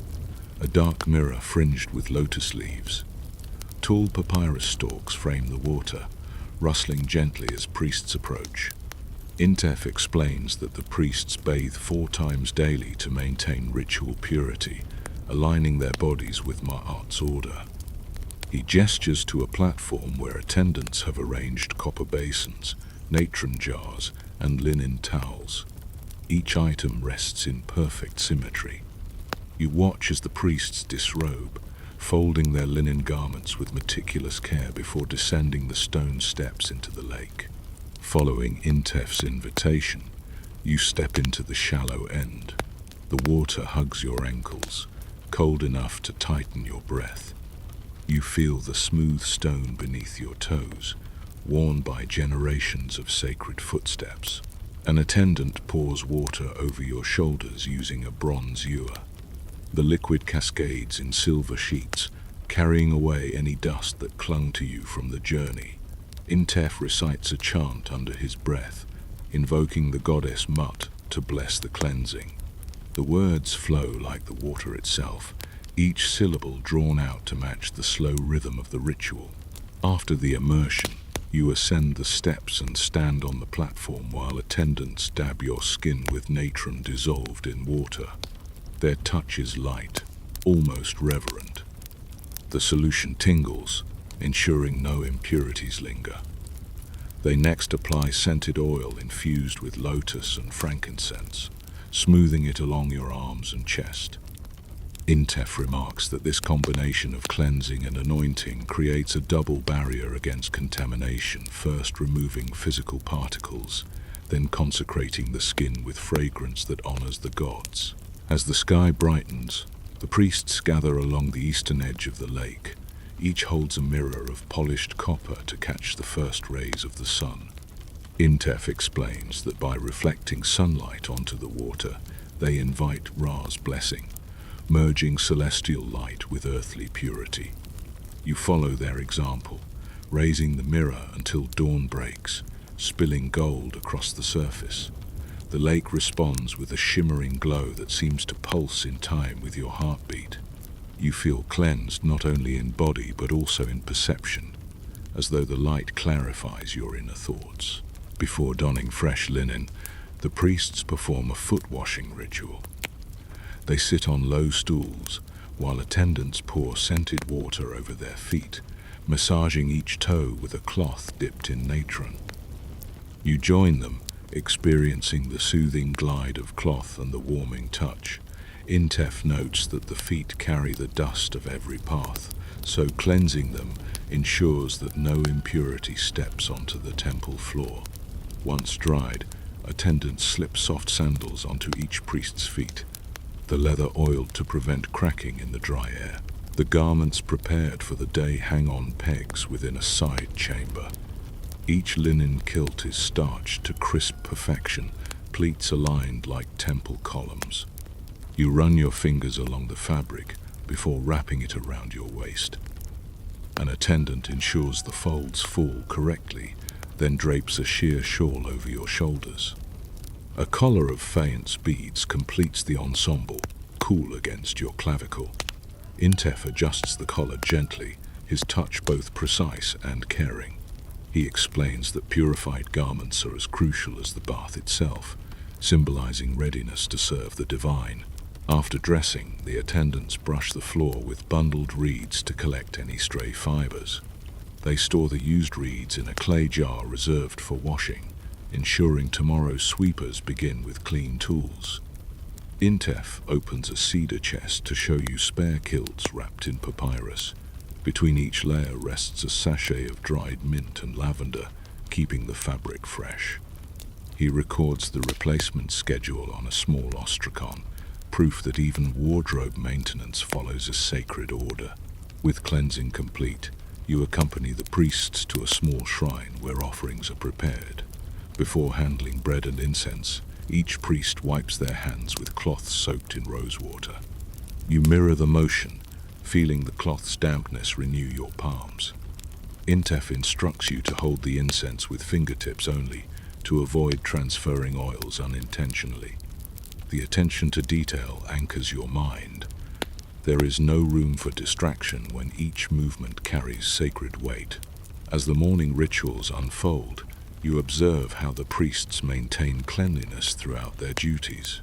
a dark mirror fringed with lotus leaves. Tall papyrus stalks frame the water, rustling gently as priests approach. Intef explains that the priests bathe 4 times daily to maintain ritual purity, aligning their bodies with Ma'at's order. He gestures to a platform where attendants have arranged copper basins, natron jars, and linen towels. Each item rests in perfect symmetry. You watch as the priests disrobe, folding their linen garments with meticulous care before descending the stone steps into the lake. Following Intef's invitation, you step into the shallow end. The water hugs your ankles, cold enough to tighten your breath. You feel the smooth stone beneath your toes, worn by generations of sacred footsteps. An attendant pours water over your shoulders using a bronze ewer. The liquid cascades in silver sheets, carrying away any dust that clung to you from the journey. Intef recites a chant under his breath, invoking the goddess Mut to bless the cleansing. The words flow like the water itself, each syllable drawn out to match the slow rhythm of the ritual. After the immersion, you ascend the steps and stand on the platform while attendants dab your skin with natron dissolved in water. Their touch is light, almost reverent. The solution tingles, ensuring no impurities linger. They next apply scented oil infused with lotus and frankincense, smoothing it along your arms and chest. Intef remarks that this combination of cleansing and anointing creates a double barrier against contamination, first removing physical particles, then consecrating the skin with fragrance that honors the gods. As the sky brightens, the priests gather along the eastern edge of the lake. Each holds a mirror of polished copper to catch the first rays of the sun. Intef explains that by reflecting sunlight onto the water, they invite Ra's blessing, merging celestial light with earthly purity. You follow their example, raising the mirror until dawn breaks, spilling gold across the surface. The lake responds with a shimmering glow that seems to pulse in time with your heartbeat. You feel cleansed not only in body but also in perception, as though the light clarifies your inner thoughts. Before donning fresh linen, the priests perform a foot-washing ritual. They sit on low stools, while attendants pour scented water over their feet, massaging each toe with a cloth dipped in natron. You join them, experiencing the soothing glide of cloth and the warming touch. Intef notes that the feet carry the dust of every path, so cleansing them ensures that no impurity steps onto the temple floor. Once dried, Attendants slip soft sandals onto each priest's feet, the leather oiled to prevent cracking in the dry air. The garments prepared for the day hang on pegs within a side chamber. Each linen kilt is starched to crisp perfection, pleats aligned like temple columns. You run your fingers along the fabric before wrapping it around your waist. An attendant ensures the folds fall correctly, then drapes a sheer shawl over your shoulders. A collar of faience beads completes the ensemble, cool against your clavicle. Intef adjusts the collar gently, his touch both precise and caring. He explains that purified garments are as crucial as the bath itself, symbolizing readiness to serve the divine. After dressing, the attendants brush the floor with bundled reeds to collect any stray fibers. They store the used reeds in a clay jar reserved for washing, ensuring tomorrow's sweepers begin with clean tools. Intef opens a cedar chest to show you spare kilts wrapped in papyrus. Between each layer rests a sachet of dried mint and lavender, keeping the fabric fresh. He records the replacement schedule on a small ostracon, proof that even wardrobe maintenance follows a sacred order. With cleansing complete, you accompany the priests to a small shrine where offerings are prepared. Before handling bread and incense, each priest wipes their hands with cloths soaked in rosewater. You mirror the motion, feeling the cloth's dampness renew your palms. Intef instructs you to hold the incense with fingertips only, to avoid transferring oils unintentionally. The attention to detail anchors your mind. There is no room for distraction when each movement carries sacred weight. As the morning rituals unfold, you observe how the priests maintain cleanliness throughout their duties.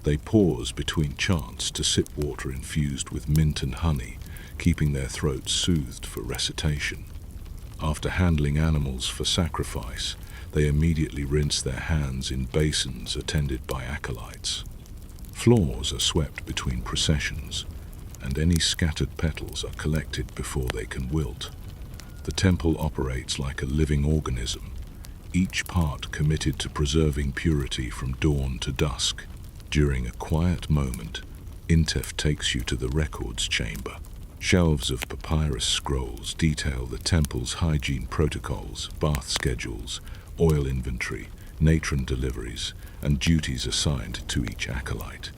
They pause between chants to sip water infused with mint and honey, keeping their throats soothed for recitation. After handling animals for sacrifice, they immediately rinse their hands in basins attended by acolytes. Floors are swept between processions, and any scattered petals are collected before they can wilt. The temple operates like a living organism, each part committed to preserving purity from dawn to dusk. During a quiet moment, Intef takes you to the records chamber. Shelves of papyrus scrolls detail the temple's hygiene protocols, bath schedules, oil inventory, natron deliveries, and duties assigned to each acolyte.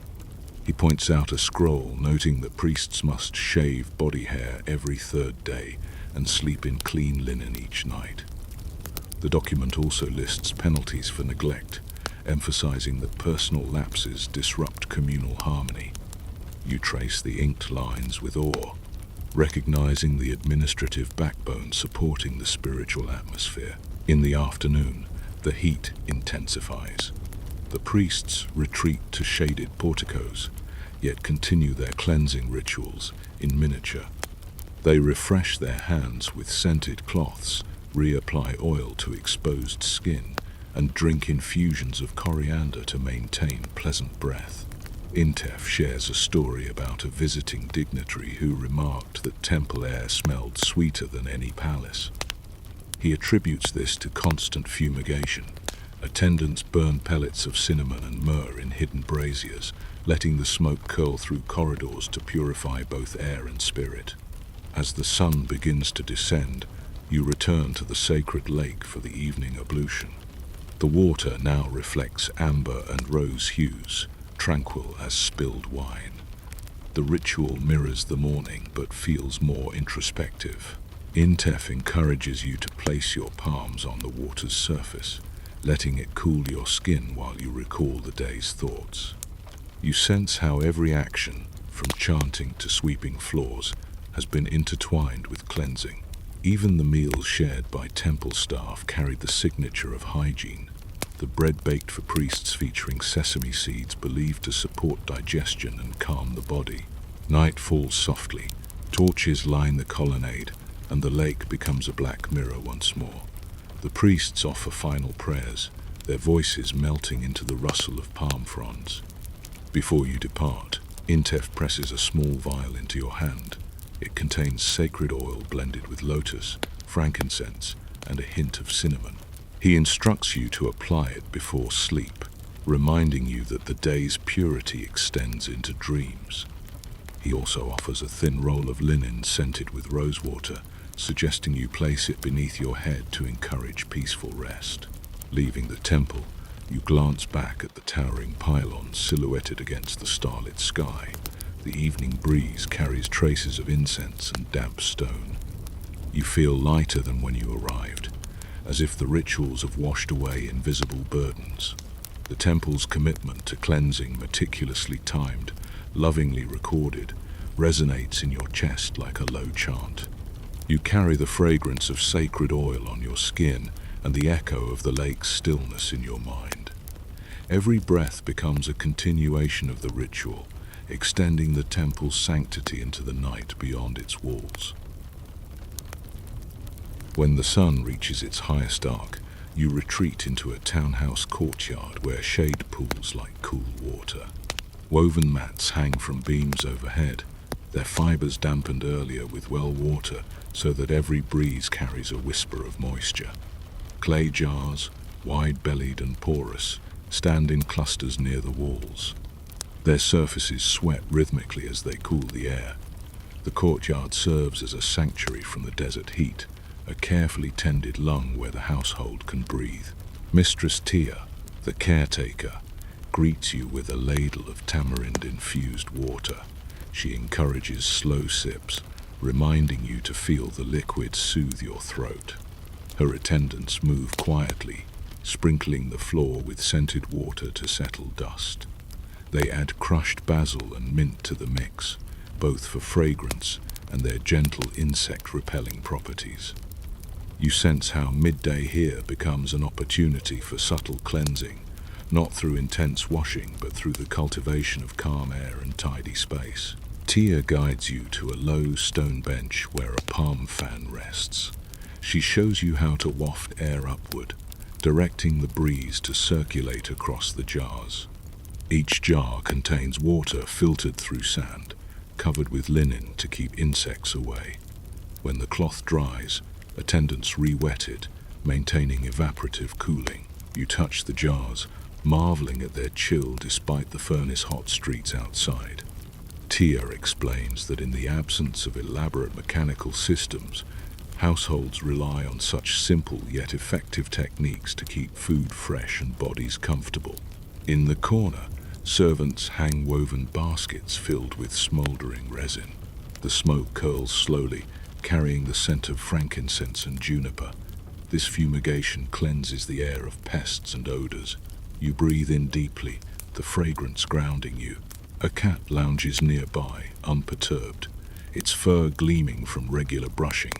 He points out a scroll noting that priests must shave body hair every third day and sleep in clean linen each night. The document also lists penalties for neglect, emphasizing that personal lapses disrupt communal harmony. You trace the inked lines with awe, recognizing the administrative backbone supporting the spiritual atmosphere. In the afternoon, the heat intensifies. The priests retreat to shaded porticos, yet continue their cleansing rituals in miniature. They refresh their hands with scented cloths, reapply oil to exposed skin, and drink infusions of coriander to maintain pleasant breath. Intef shares a story about a visiting dignitary who remarked that temple air smelled sweeter than any palace. He attributes this to constant fumigation. Attendants burn pellets of cinnamon and myrrh in hidden braziers, letting the smoke curl through corridors to purify both air and spirit. As the sun begins to descend, you return to the sacred lake for the evening ablution. The water now reflects amber and rose hues, tranquil as spilled wine. The ritual mirrors the morning but feels more introspective. Intef encourages you to place your palms on the water's surface, letting it cool your skin while you recall the day's thoughts. You sense how every action, from chanting to sweeping floors, has been intertwined with cleansing. Even the meals shared by temple staff carried the signature of hygiene. The bread baked for priests featuring sesame seeds believed to support digestion and calm the body. Night falls softly, torches line the colonnade, and the lake becomes a black mirror once more. The priests offer final prayers, their voices melting into the rustle of palm fronds. Before you depart, Intef presses a small vial into your hand. It contains sacred oil blended with lotus, frankincense, and a hint of cinnamon. He instructs you to apply it before sleep, reminding you that the day's purity extends into dreams. He also offers a thin roll of linen scented with rosewater, suggesting you place it beneath your head to encourage peaceful rest. Leaving the temple, you glance back at the towering pylons silhouetted against the starlit sky. The evening breeze carries traces of incense and damp stone. You feel lighter than when you arrived, as if the rituals have washed away invisible burdens. The temple's commitment to cleansing, meticulously timed, lovingly recorded, resonates in your chest like a low chant. You carry the fragrance of sacred oil on your skin and the echo of the lake's stillness in your mind. Every breath becomes a continuation of the ritual, extending the temple's sanctity into the night beyond its walls. When the sun reaches its highest arc, you retreat into a townhouse courtyard where shade pools like cool water. Woven mats hang from beams overhead, their fibers dampened earlier with well water so that every breeze carries a whisper of moisture. Clay jars, wide-bellied and porous, stand in clusters near the walls. Their surfaces sweat rhythmically as they cool the air. The courtyard serves as a sanctuary from the desert heat, a carefully tended lung where the household can breathe. Mistress Tia, the caretaker, greets you with a ladle of tamarind-infused water. She encourages slow sips, reminding you to feel the liquid soothe your throat. Her attendants move quietly, sprinkling the floor with scented water to settle dust. They add crushed basil and mint to the mix, both for fragrance and their gentle insect-repelling properties. You sense how midday here becomes an opportunity for subtle cleansing, not through intense washing, but through the cultivation of calm air and tidy space. Tia guides you to a low stone bench where a palm fan rests. She shows you how to waft air upward, directing the breeze to circulate across the jars. Each jar contains water filtered through sand, covered with linen to keep insects away. When the cloth dries, attendants re-wet it, maintaining evaporative cooling. You touch the jars, marveling at their chill despite the furnace-hot streets outside. Tia explains that in the absence of elaborate mechanical systems, households rely on such simple yet effective techniques to keep food fresh and bodies comfortable. In the corner, servants hang woven baskets filled with smoldering resin. The smoke curls slowly, carrying the scent of frankincense and juniper. This fumigation cleanses the air of pests and odors. You breathe in deeply, the fragrance grounding you. A cat lounges nearby, unperturbed, its fur gleaming from regular brushing.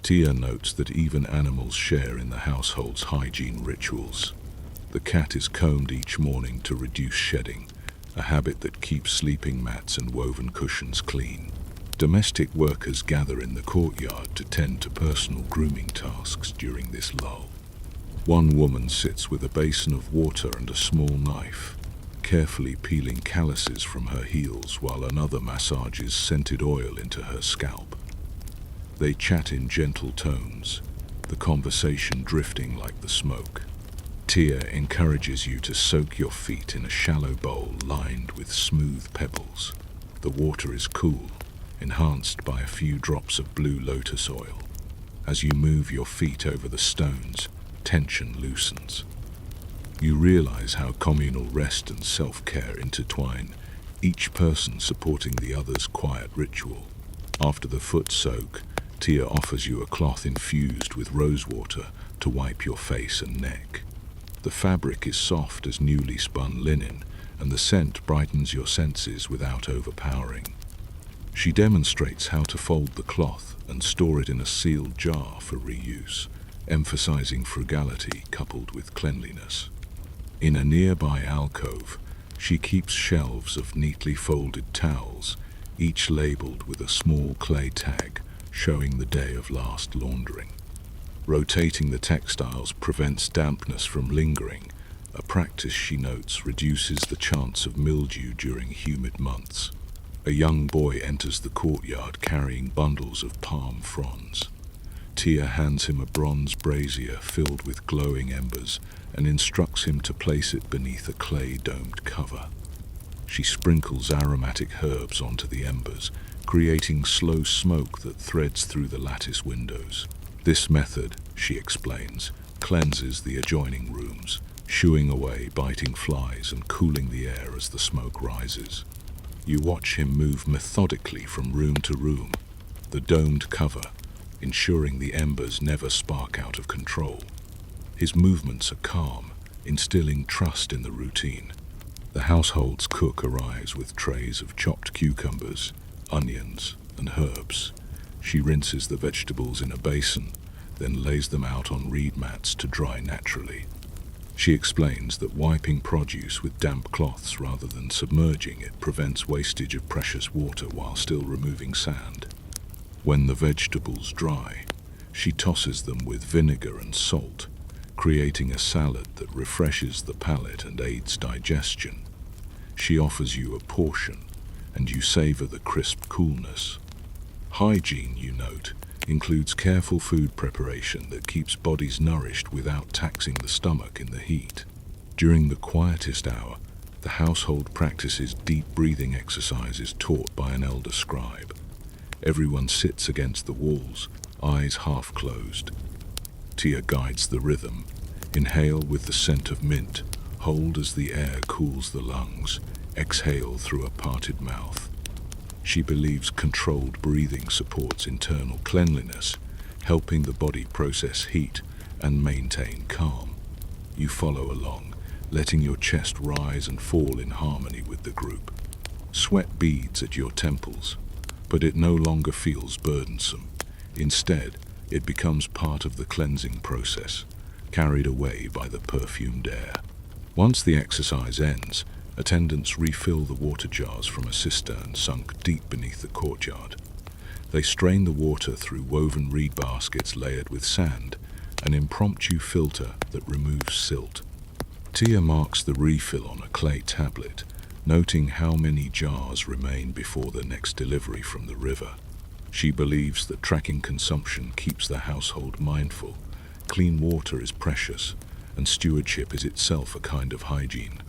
Tia notes that even animals share in the household's hygiene rituals. The cat is combed each morning to reduce shedding, a habit that keeps sleeping mats and woven cushions clean. Domestic workers gather in the courtyard to tend to personal grooming tasks during this lull. One woman sits with a basin of water and a small knife, carefully peeling calluses from her heels while another massages scented oil into her scalp. They chat in gentle tones, the conversation drifting like the smoke. Tia encourages you to soak your feet in a shallow bowl lined with smooth pebbles. The water is cool, enhanced by a few drops of blue lotus oil. As you move your feet over the stones, tension loosens. You realize how communal rest and self-care intertwine, each person supporting the other's quiet ritual. After the foot soak, Tia offers you a cloth infused with rosewater to wipe your face and neck. The fabric is soft as newly spun linen, and the scent brightens your senses without overpowering. She demonstrates how to fold the cloth and store it in a sealed jar for reuse, emphasizing frugality coupled with cleanliness. In a nearby alcove, she keeps shelves of neatly folded towels, each labeled with a small clay tag showing the day of last laundering. Rotating the textiles prevents dampness from lingering, a practice she notes reduces the chance of mildew during humid months. A young boy enters the courtyard carrying bundles of palm fronds. Tia hands him a bronze brazier filled with glowing embers and instructs him to place it beneath a clay-domed cover. She sprinkles aromatic herbs onto the embers, creating slow smoke that threads through the lattice windows. This method, she explains, cleanses the adjoining rooms, shooing away biting flies and cooling the air as the smoke rises. You watch him move methodically from room to room, the domed cover, ensuring the embers never spark out of control. His movements are calm, instilling trust in the routine. The household's cook arrives with trays of chopped cucumbers, onions, and herbs. She rinses the vegetables in a basin, then lays them out on reed mats to dry naturally. She explains that wiping produce with damp cloths rather than submerging it prevents wastage of precious water while still removing sand. When the vegetables dry, she tosses them with vinegar and salt, creating a salad that refreshes the palate and aids digestion. She offers you a portion, and you savor the crisp coolness. Hygiene, you note, includes careful food preparation that keeps bodies nourished without taxing the stomach in the heat. During the quietest hour, the household practices deep breathing exercises taught by an elder scribe. Everyone sits against the walls, eyes half closed. Tia guides the rhythm. Inhale with the scent of mint, hold as the air cools the lungs, exhale through a parted mouth. She believes controlled breathing supports internal cleanliness, helping the body process heat and maintain calm. You follow along, letting your chest rise and fall in harmony with the group. Sweat beads at your temples, but it no longer feels burdensome. Instead, it becomes part of the cleansing process, carried away by the perfumed air. Once the exercise ends, attendants refill the water jars from a cistern sunk deep beneath the courtyard. They strain the water through woven reed baskets layered with sand, an impromptu filter that removes silt. Tia marks the refill on a clay tablet, noting how many jars remain before the next delivery from the river. She believes that tracking consumption keeps the household mindful. Clean water is precious, and stewardship is itself a kind of hygiene.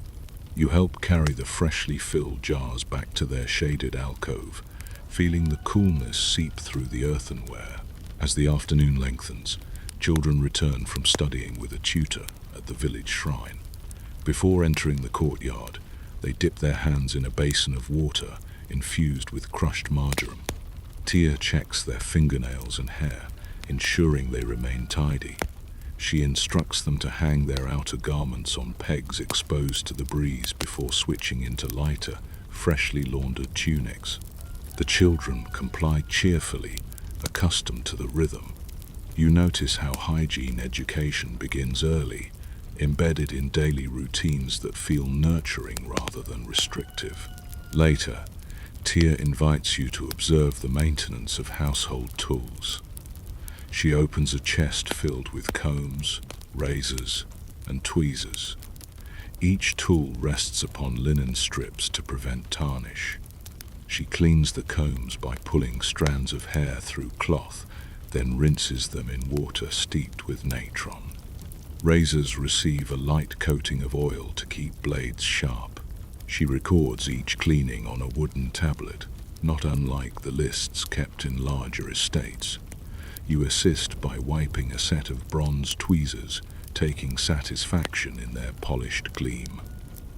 You help carry the freshly filled jars back to their shaded alcove, feeling the coolness seep through the earthenware. As the afternoon lengthens, children return from studying with a tutor at the village shrine. Before entering the courtyard, they dip their hands in a basin of water infused with crushed marjoram. Tia checks their fingernails and hair, ensuring they remain tidy. She instructs them to hang their outer garments on pegs exposed to the breeze before switching into lighter, freshly laundered tunics. The children comply cheerfully, accustomed to the rhythm. You notice how hygiene education begins early, embedded in daily routines that feel nurturing rather than restrictive. Later, Tia invites you to observe the maintenance of household tools. She opens a chest filled with combs, razors, and tweezers. Each tool rests upon linen strips to prevent tarnish. She cleans the combs by pulling strands of hair through cloth, then rinses them in water steeped with natron. Razors receive a light coating of oil to keep blades sharp. She records each cleaning on a wooden tablet, not unlike the lists kept in larger estates. You assist by wiping a set of bronze tweezers, taking satisfaction in their polished gleam.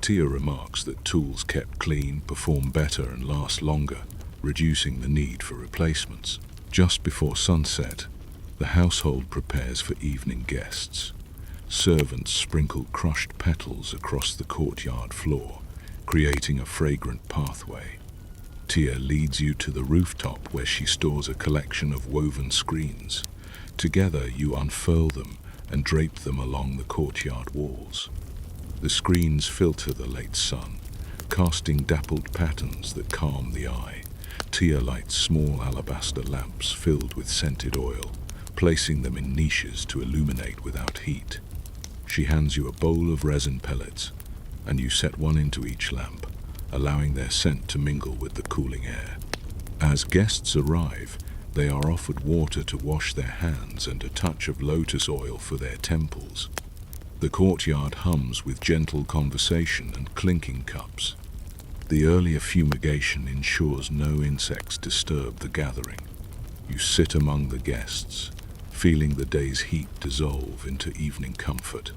Tia remarks that tools kept clean perform better and last longer, reducing the need for replacements. Just before sunset, the household prepares for evening guests. Servants sprinkle crushed petals across the courtyard floor, creating a fragrant pathway. Tia leads you to the rooftop where she stores a collection of woven screens. Together you unfurl them and drape them along the courtyard walls. The screens filter the late sun, casting dappled patterns that calm the eye. Tia lights small alabaster lamps filled with scented oil, placing them in niches to illuminate without heat. She hands you a bowl of resin pellets, and you set one into each lamp, allowing their scent to mingle with the cooling air. As guests arrive, They are offered water to wash their hands and a touch of lotus oil for their temples. The courtyard hums with gentle conversation and clinking cups. The earlier fumigation ensures no insects disturb the gathering. You sit among the guests, feeling the day's heat dissolve into evening comfort.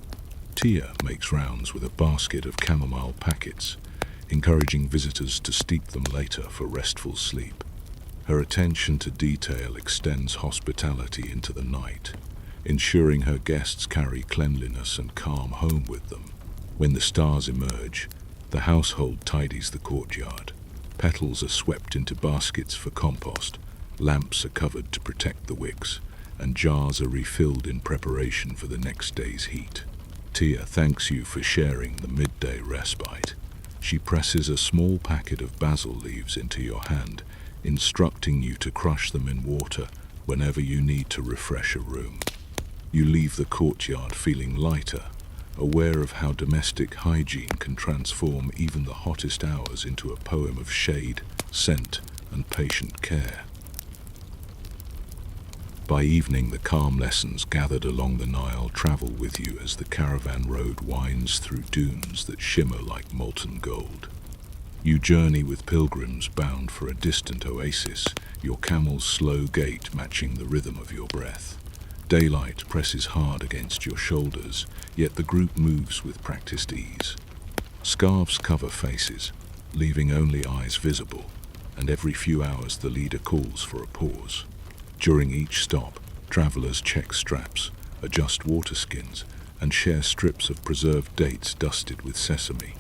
Tia makes rounds with a basket of chamomile packets, encouraging visitors to steep them later for restful sleep. Her attention to detail extends hospitality into the night, ensuring her guests carry cleanliness and calm home with them. When the stars emerge, the household tidies the courtyard. Petals are swept into baskets for compost, lamps are covered to protect the wicks, and jars are refilled in preparation for the next day's heat. Tia thanks you for sharing the midday respite. She presses a small packet of basil leaves into your hand, instructing you to crush them in water whenever you need to refresh a room. You leave the courtyard feeling lighter, aware of how domestic hygiene can transform even the hottest hours into a poem of shade, scent, and patient care. By evening, the calm lessons gathered along the Nile travel with you as the caravan road winds through dunes that shimmer like molten gold. You journey with pilgrims bound for a distant oasis, your camel's slow gait matching the rhythm of your breath. Daylight presses hard against your shoulders, yet the group moves with practiced ease. Scarves cover faces, leaving only eyes visible, and every few hours the leader calls for a pause. During each stop, travelers check straps, adjust water skins, and share strips of preserved dates dusted with sesame.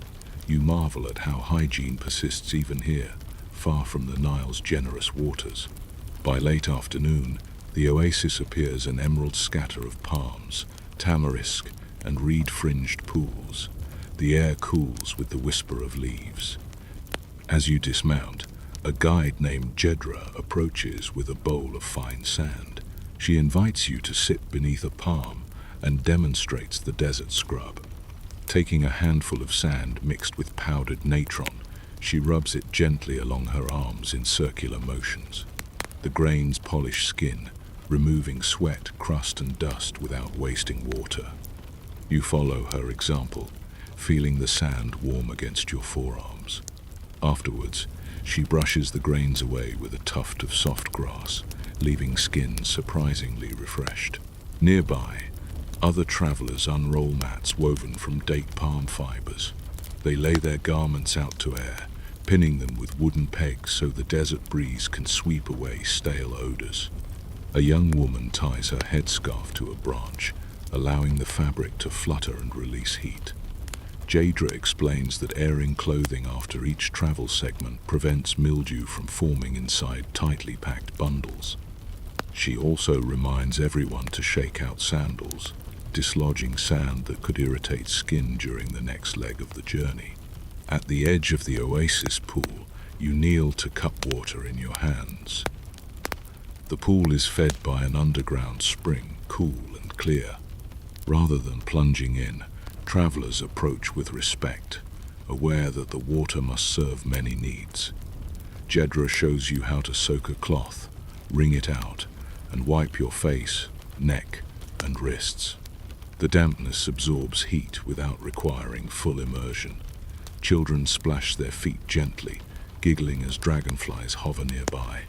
You marvel at how hygiene persists even here, far from the Nile's generous waters. By late afternoon, the oasis appears an emerald scatter of palms, tamarisk, and reed-fringed pools. The air cools with the whisper of leaves. As you dismount, a guide named Jedra approaches with a bowl of fine sand. She invites you to sit beneath a palm and demonstrates the desert scrub. Taking a handful of sand mixed with powdered natron, she rubs it gently along her arms in circular motions. The grains polish skin, removing sweat, crust, and dust without wasting water. You follow her example, feeling the sand warm against your forearms. Afterwards, she brushes the grains away with a tuft of soft grass, leaving skin surprisingly refreshed. Nearby, other travelers unroll mats woven from date palm fibers. They lay their garments out to air, pinning them with wooden pegs so the desert breeze can sweep away stale odors. A young woman ties her headscarf to a branch, allowing the fabric to flutter and release heat. Jedra explains that airing clothing after each travel segment prevents mildew from forming inside tightly packed bundles. She also reminds everyone to shake out sandals, dislodging sand that could irritate skin during the next leg of the journey. At the edge of the oasis pool, you kneel to cup water in your hands. The pool is fed by an underground spring, cool and clear. Rather than plunging in, travelers approach with respect, aware that the water must serve many needs. Jedra shows you how to soak a cloth, wring it out, and wipe your face, neck, and wrists. The dampness absorbs heat without requiring full immersion. Children splash their feet gently, giggling as dragonflies hover nearby.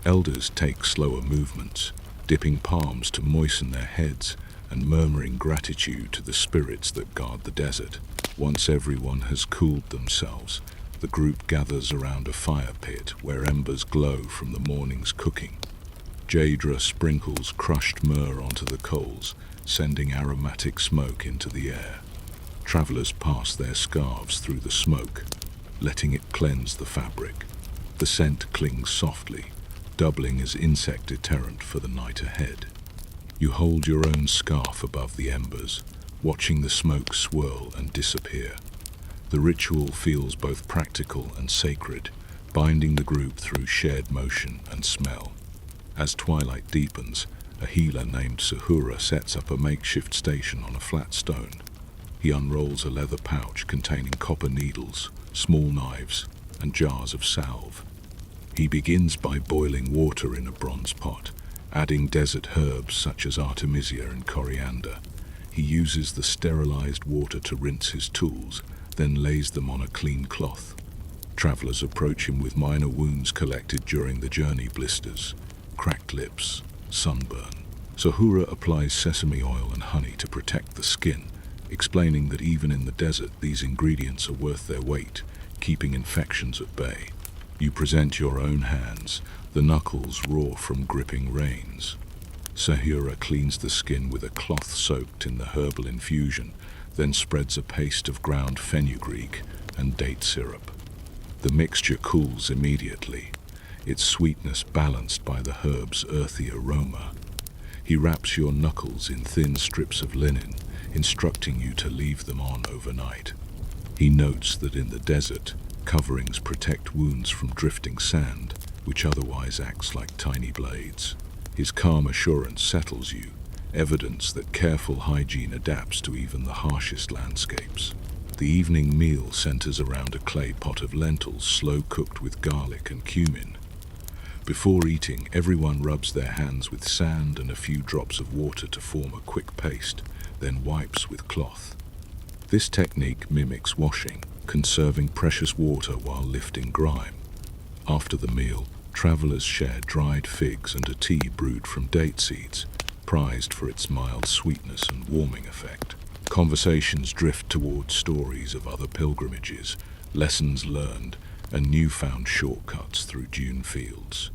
Elders take slower movements, dipping palms to moisten their heads and murmuring gratitude to the spirits that guard the desert. Once everyone has cooled themselves, the group gathers around a fire pit where embers glow from the morning's cooking. Jedra sprinkles crushed myrrh onto the coals, sending aromatic smoke into the air. Travelers pass their scarves through the smoke, letting it cleanse the fabric. The scent clings softly, doubling as insect deterrent for the night ahead. You hold your own scarf above the embers, watching the smoke swirl and disappear. The ritual feels both practical and sacred, binding the group through shared motion and smell. As twilight deepens, a healer named Sahura sets up a makeshift station on a flat stone. He unrolls a leather pouch containing copper needles, small knives, and jars of salve. He begins by boiling water in a bronze pot, adding desert herbs such as artemisia and coriander. He uses the sterilized water to rinse his tools, then lays them on a clean cloth. Travelers approach him with minor wounds collected during the journey: blisters, cracked lips, sunburn. Sahura applies sesame oil and honey to protect the skin, explaining that even in the desert these ingredients are worth their weight, keeping infections at bay. You present your own hands, the knuckles raw from gripping reins. Sahura cleans the skin with a cloth soaked in the herbal infusion, then spreads a paste of ground fenugreek and date syrup. The mixture cools immediately, its sweetness balanced by the herb's earthy aroma. He wraps your knuckles in thin strips of linen, instructing you to leave them on overnight. He notes that in the desert, coverings protect wounds from drifting sand, which otherwise acts like tiny blades. His calm assurance settles you, evidence that careful hygiene adapts to even the harshest landscapes. The evening meal centers around a clay pot of lentils slow-cooked with garlic and cumin. Before eating, everyone rubs their hands with sand and a few drops of water to form a quick paste, then wipes with cloth. This technique mimics washing, conserving precious water while lifting grime. After the meal, travelers share dried figs and a tea brewed from date seeds, prized for its mild sweetness and warming effect. Conversations drift toward stories of other pilgrimages, lessons learned, and newfound shortcuts through dune fields.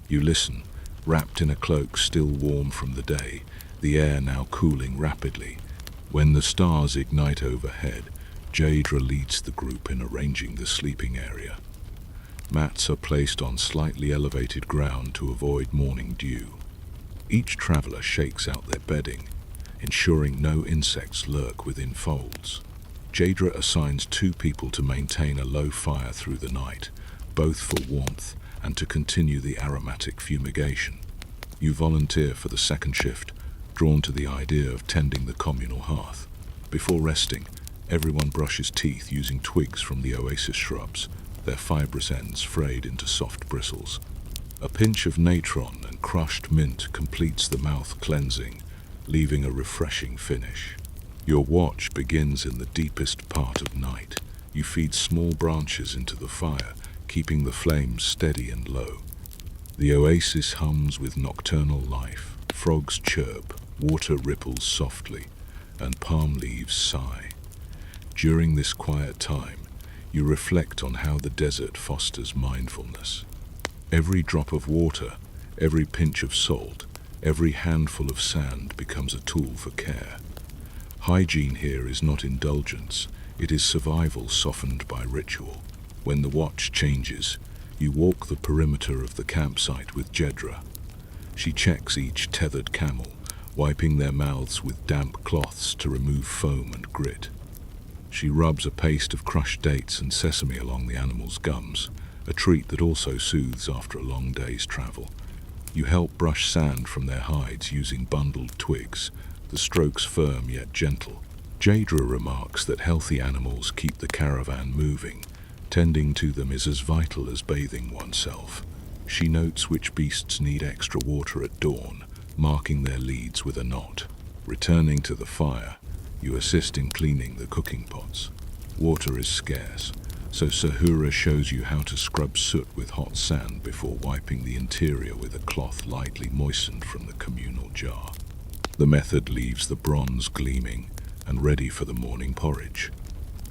You listen, wrapped in a cloak still warm from the day, the air now cooling rapidly. When the stars ignite overhead, Deir leads the group in arranging the sleeping area. Mats are placed on slightly elevated ground to avoid morning dew. Each traveler shakes out their bedding, ensuring no insects lurk within folds. Deir assigns 2 people to maintain a low fire through the night, both for warmth and to continue the aromatic fumigation. You volunteer for the second shift, drawn to the idea of tending the communal hearth. Before resting, everyone brushes teeth using twigs from the oasis shrubs, their fibrous ends frayed into soft bristles. A pinch of natron and crushed mint completes the mouth cleansing, leaving a refreshing finish. Your watch begins in the deepest part of night. You feed small branches into the fire, keeping the flames steady and low. The oasis hums with nocturnal life. Frogs chirp, water ripples softly, and palm leaves sigh. During this quiet time, you reflect on how the desert fosters mindfulness. Every drop of water, every pinch of salt, every handful of sand becomes a tool for care. Hygiene here is not indulgence, it is survival softened by ritual. When the watch changes, you walk the perimeter of the campsite with Deir. She checks each tethered camel, wiping their mouths with damp cloths to remove foam and grit. She rubs a paste of crushed dates and sesame along the animals' gums, a treat that also soothes after a long day's travel. You help brush sand from their hides using bundled twigs, the strokes firm yet gentle. Deir remarks that healthy animals keep the caravan moving. Tending to them is as vital as bathing oneself. She notes which beasts need extra water at dawn, marking their leads with a knot. Returning to the fire, you assist in cleaning the cooking pots. Water is scarce, so Sahura shows you how to scrub soot with hot sand before wiping the interior with a cloth lightly moistened from the communal jar. The method leaves the bronze gleaming and ready for the morning porridge.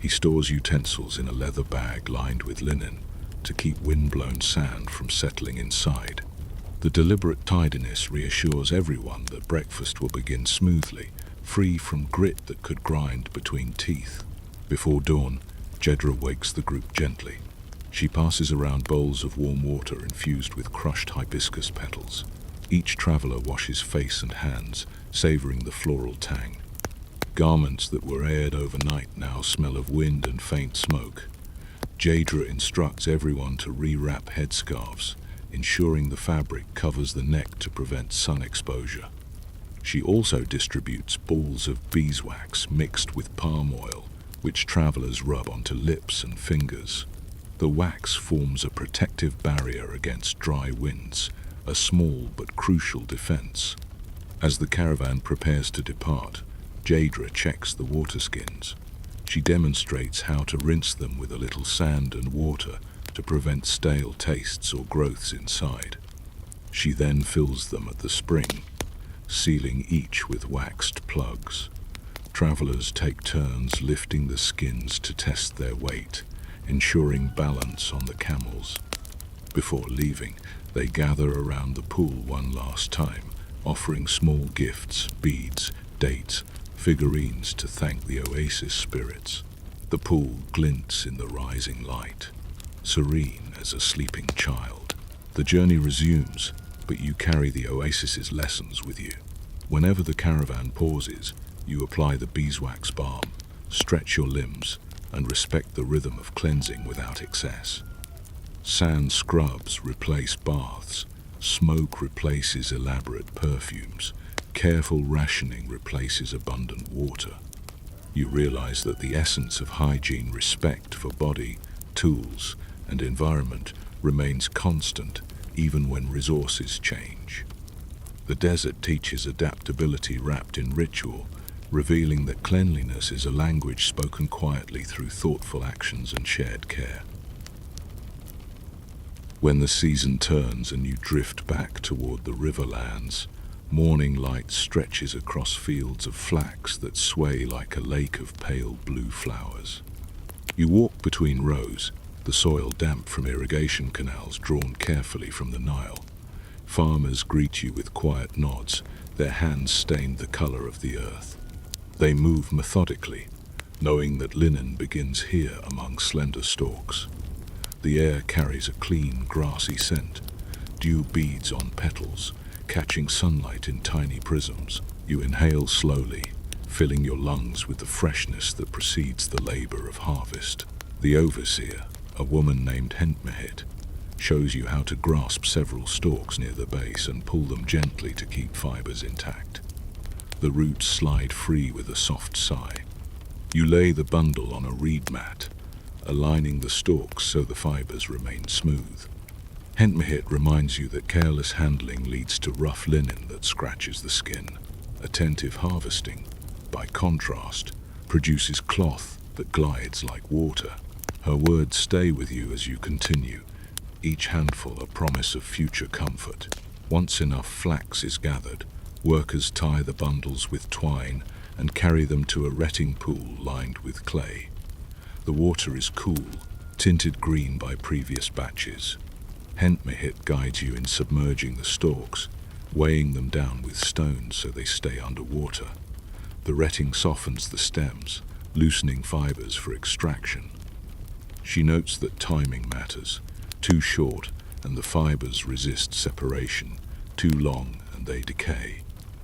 He stores utensils in a leather bag lined with linen to keep wind-blown sand from settling inside. The deliberate tidiness reassures everyone that breakfast will begin smoothly, free from grit that could grind between teeth. Before dawn, Deir wakes the group gently. She passes around bowls of warm water infused with crushed hibiscus petals. Each traveler washes face and hands, savoring the floral tang. Garments that were aired overnight now smell of wind and faint smoke. Deir instructs everyone to rewrap headscarves, ensuring the fabric covers the neck to prevent sun exposure. She also distributes balls of beeswax mixed with palm oil, which travelers rub onto lips and fingers. The wax forms a protective barrier against dry winds, a small but crucial defense. As the caravan prepares to depart, Jadra checks the water skins. She demonstrates how to rinse them with a little sand and water to prevent stale tastes or growths inside. She then fills them at the spring, sealing each with waxed plugs. Travelers take turns lifting the skins to test their weight, ensuring balance on the camels. Before leaving, they gather around the pool one last time, offering small gifts, beads, dates, figurines to thank the oasis spirits. The pool glints in the rising light, serene as a sleeping child. The journey resumes, but you carry the oasis's lessons with you. Whenever the caravan pauses, you apply the beeswax balm, stretch your limbs, and respect the rhythm of cleansing without excess. Sand scrubs replace baths, smoke replaces elaborate perfumes, careful rationing replaces abundant water. You realize that the essence of hygiene, respect for body, tools, and environment remains constant even when resources change. The desert teaches adaptability wrapped in ritual, revealing that cleanliness is a language spoken quietly through thoughtful actions and shared care. When the season turns and you drift back toward the riverlands, morning light stretches across fields of flax that sway like a lake of pale blue flowers. You walk between rows, the soil damp from irrigation canals drawn carefully from the Nile. Farmers greet you with quiet nods, their hands stained the color of the earth. They move methodically, knowing that linen begins here among slender stalks. The air carries a clean, grassy scent, dew beads on petals, catching sunlight in tiny prisms. You inhale slowly, filling your lungs with the freshness that precedes the labor of harvest. The overseer, a woman named el-Medina, shows you how to grasp several stalks near the base and pull them gently to keep fibers intact. The roots slide free with a soft sigh. You lay the bundle on a reed mat, aligning the stalks so the fibers remain smooth. el-Medina reminds you that careless handling leads to rough linen that scratches the skin. Attentive harvesting, by contrast, produces cloth that glides like water. Her words stay with you as you continue, each handful a promise of future comfort. Once enough flax is gathered, workers tie the bundles with twine and carry them to a retting pool lined with clay. The water is cool, tinted green by previous batches. el-Medina guides you in submerging the stalks, weighing them down with stones so they stay underwater. The retting softens the stems, loosening fibers for extraction. She notes that timing matters. Too short and the fibers resist separation, too long and they decay.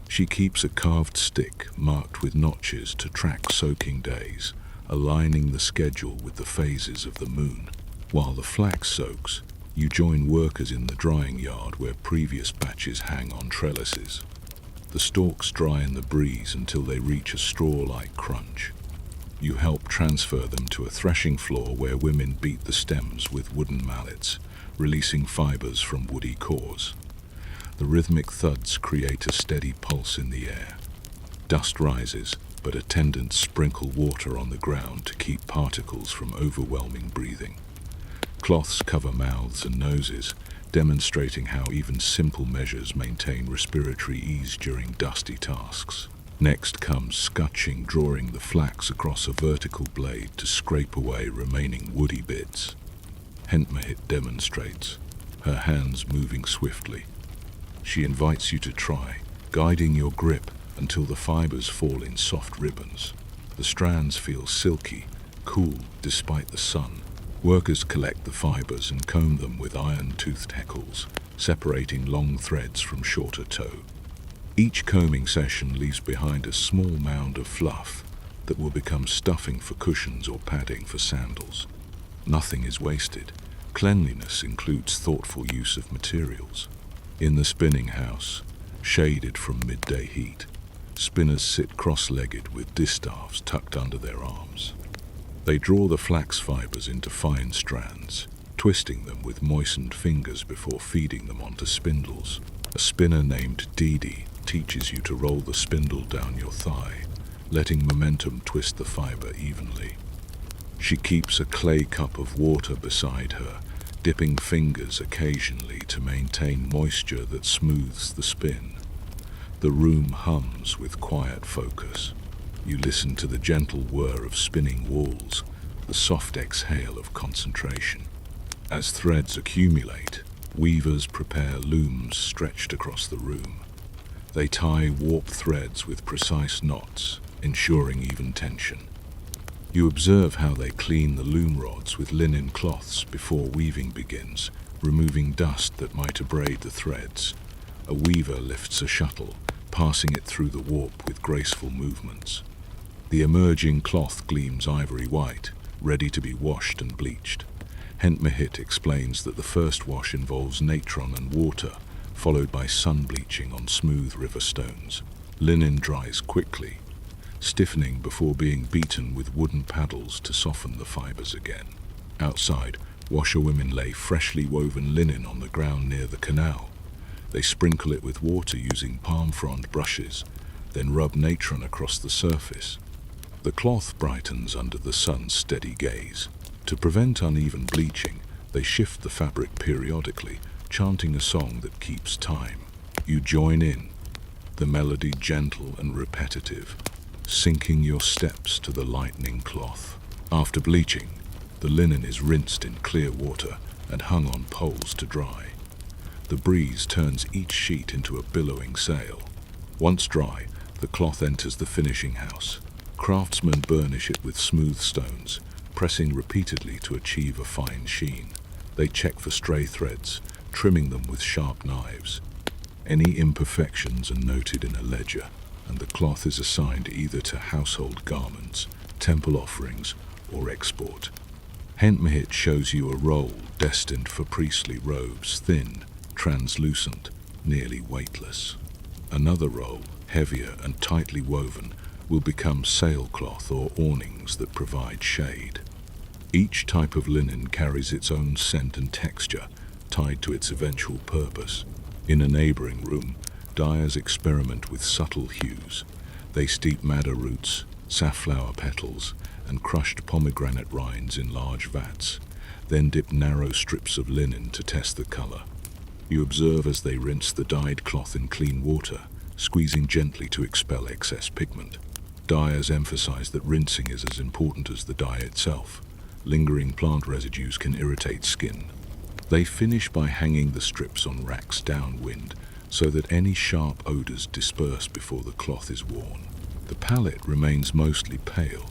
She keeps a carved stick marked with notches to track soaking days, aligning the schedule with the phases of the moon. While the flax soaks, you join workers in the drying yard where previous batches hang on trellises. The stalks dry in the breeze until they reach a straw-like crunch. You help transfer them to a threshing floor where women beat the stems with wooden mallets, releasing fibers from woody cores. The rhythmic thuds create a steady pulse in the air. Dust rises, but attendants sprinkle water on the ground to keep particles from overwhelming breathing. Cloths cover mouths and noses, demonstrating how even simple measures maintain respiratory ease during dusty tasks. Next comes scutching, drawing the flax across a vertical blade to scrape away remaining woody bits. el-Medina demonstrates, her hands moving swiftly. She invites you to try, guiding your grip until the fibers fall in soft ribbons. The strands feel silky, cool despite the sun. Workers collect the fibers and comb them with iron-toothed heckles, separating long threads from shorter tow. Each combing session leaves behind a small mound of fluff that will become stuffing for cushions or padding for sandals. Nothing is wasted. Cleanliness includes thoughtful use of materials. In the spinning house, shaded from midday heat, spinners sit cross-legged with distaffs tucked under their arms. They draw the flax fibers into fine strands, twisting them with moistened fingers before feeding them onto spindles. A spinner named Deir teaches you to roll the spindle down your thigh, letting momentum twist the fiber evenly. She keeps a clay cup of water beside her, dipping fingers occasionally to maintain moisture that smooths the spin. The room hums with quiet focus. You listen to the gentle whir of spinning wools, the soft exhale of concentration. As threads accumulate, weavers prepare looms stretched across the room. They tie warp threads with precise knots, ensuring even tension. You observe how they clean the loom rods with linen cloths before weaving begins, removing dust that might abrade the threads. A weaver lifts a shuttle, passing it through the warp with graceful movements. The emerging cloth gleams ivory white, ready to be washed and bleached. el-Medina explains that the first wash involves natron and water, followed by sun bleaching on smooth river stones. Linen dries quickly, stiffening before being beaten with wooden paddles to soften the fibers again. Outside, washerwomen lay freshly woven linen on the ground near the canal. They sprinkle it with water using palm frond brushes, then rub natron across the surface. The cloth brightens under the sun's steady gaze. To prevent uneven bleaching, they shift the fabric periodically, chanting a song that keeps time. You join in, the melody gentle and repetitive, syncing your steps to the lightning cloth. After bleaching, the linen is rinsed in clear water and hung on poles to dry. The breeze turns each sheet into a billowing sail. Once dry, the cloth enters the finishing house. Craftsmen burnish it with smooth stones, pressing repeatedly to achieve a fine sheen. They check for stray threads, trimming them with sharp knives. Any imperfections are noted in a ledger, and the cloth is assigned either to household garments, temple offerings, or export. el-Medina shows you a roll destined for priestly robes, thin, translucent, nearly weightless. Another roll, heavier and tightly woven, will become sailcloth or awnings that provide shade. Each type of linen carries its own scent and texture, tied to its eventual purpose. In a neighboring room, dyers experiment with subtle hues. They steep madder roots, safflower petals, and crushed pomegranate rinds in large vats, then dip narrow strips of linen to test the color. You observe as they rinse the dyed cloth in clean water, squeezing gently to expel excess pigment. Dyers emphasize that rinsing is as important as the dye itself. Lingering plant residues can irritate skin. They finish by hanging the strips on racks downwind so that any sharp odors disperse before the cloth is worn. The palette remains mostly pale,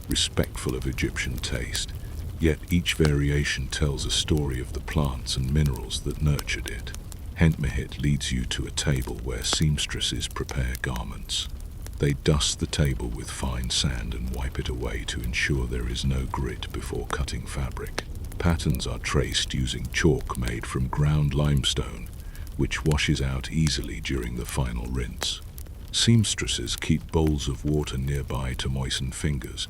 respectful of Egyptian taste, yet each variation tells a story of the plants and minerals that nurtured it. el-Medina leads you to a table where seamstresses prepare garments. They dust the table with fine sand and wipe it away to ensure there is no grit before cutting fabric. Patterns are traced using chalk made from ground limestone, which washes out easily during the final rinse. Seamstresses keep bowls of water nearby to moisten fingers,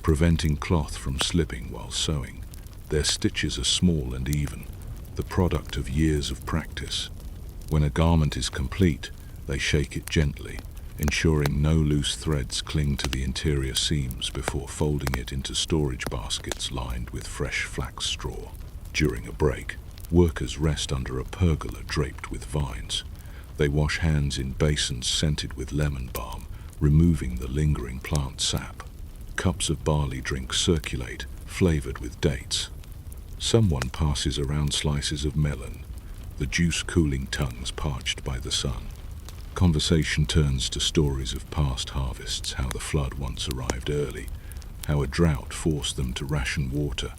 preventing cloth from slipping while sewing. Their stitches are small and even, the product of years of practice. When a garment is complete, they shake it gently, ensuring no loose threads cling to the interior seams before folding it into storage baskets lined with fresh flax straw. During a break, workers rest under a pergola draped with vines. They wash hands in basins scented with lemon balm, removing the lingering plant sap. Cups of barley drink circulate, flavored with dates. Someone passes around slices of melon, the juice cooling tongues parched by the sun. Conversation turns to stories of past harvests, how the flood once arrived early, how a drought forced them to ration water,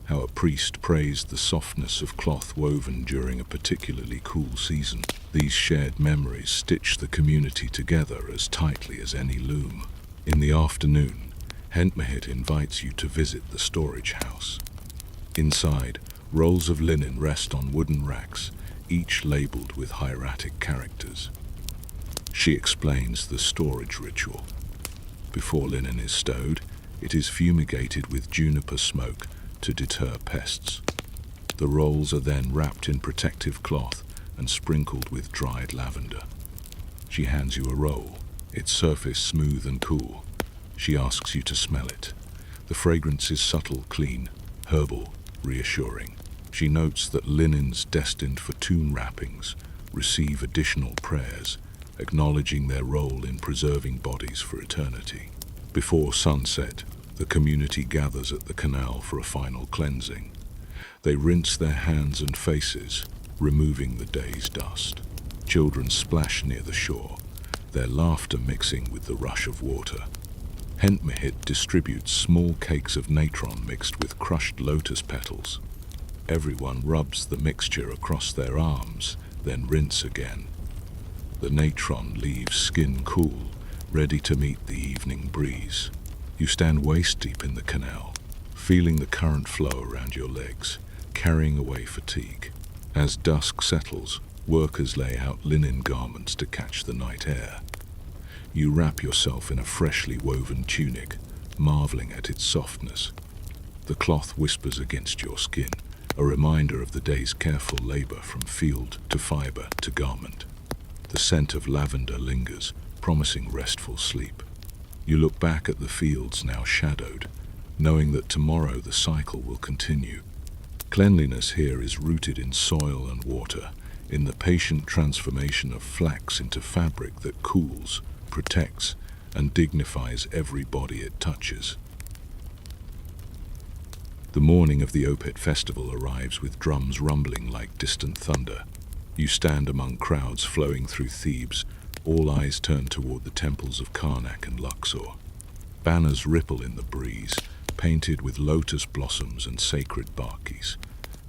how a priest praised the softness of cloth woven during a particularly cool season. These shared memories stitch the community together as tightly as any loom. In the afternoon, el-Medina invites you to visit the storage house. Inside, rolls of linen rest on wooden racks, each labeled with hieratic characters. She explains the storage ritual. Before linen is stowed, It is fumigated with juniper smoke to deter pests. The rolls are then wrapped in protective cloth and sprinkled with dried lavender. She hands you a roll, its surface smooth and cool. She asks you to smell it. The fragrance is subtle, clean, herbal, reassuring. She notes that linens destined for tomb wrappings receive additional prayers, acknowledging their role in preserving bodies for eternity. Before sunset, the community gathers at the canal for a final cleansing. They rinse their hands and faces, removing the day's dust. Children splash near the shore, their laughter mixing with the rush of water. el-Medina distributes small cakes of natron mixed with crushed lotus petals. Everyone rubs the mixture across their arms, then rinse again. The natron leaves skin cool, ready to meet the evening breeze. You stand waist-deep in the canal, feeling the current flow around your legs, carrying away fatigue. As dusk settles, workers lay out linen garments to catch the night air. You wrap yourself in a freshly woven tunic, marveling at its softness. The cloth whispers against your skin, a reminder of the day's careful labor from field to fiber to garment. The scent of lavender lingers, promising restful sleep. You look back at the fields now shadowed, knowing that tomorrow the cycle will continue. Cleanliness here is rooted in soil and water, in the patient transformation of flax into fabric that cools, protects, and dignifies every body it touches. The morning of the Opet festival arrives with drums rumbling like distant thunder. You stand among crowds flowing through Thebes, all eyes turned toward the temples of Karnak and Luxor. Banners ripple in the breeze, painted with lotus blossoms and sacred barkis.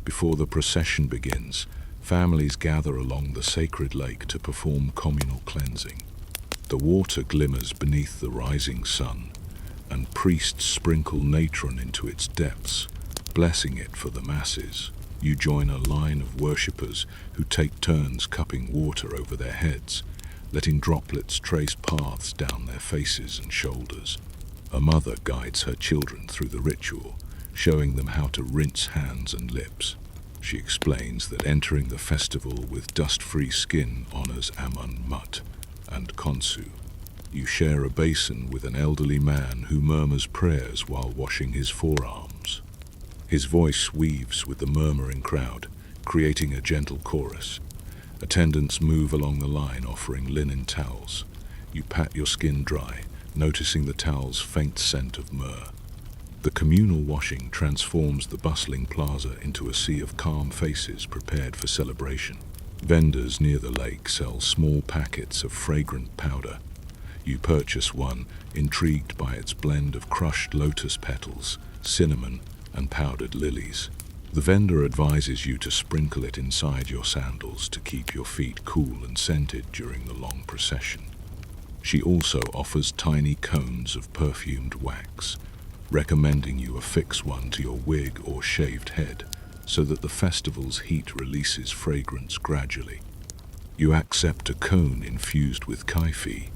Before the procession begins, families gather along the sacred lake to perform communal cleansing. The water glimmers beneath the rising sun, and priests sprinkle natron into its depths, blessing it for the masses. You join a line of worshippers who take turns cupping water over their heads, letting droplets trace paths down their faces and shoulders. A mother guides her children through the ritual, showing them how to rinse hands and lips. She explains that entering the festival with dust-free skin honors Amun, Mut, and Khonsu. You share a basin with an elderly man who murmurs prayers while washing his forearms. His voice weaves with the murmuring crowd, creating a gentle chorus. Attendants move along the line offering linen towels. You pat your skin dry, noticing the towel's faint scent of myrrh. The communal washing transforms the bustling plaza into a sea of calm faces prepared for celebration. Vendors near the lake sell small packets of fragrant powder. You purchase one, intrigued by its blend of crushed lotus petals, cinnamon, and powdered lilies. The vendor advises you to sprinkle it inside your sandals to keep your feet cool and scented during the long procession. She also offers tiny cones of perfumed wax, recommending you affix one to your wig or shaved head so that the festival's heat releases fragrance gradually. You accept a cone infused with kaifi,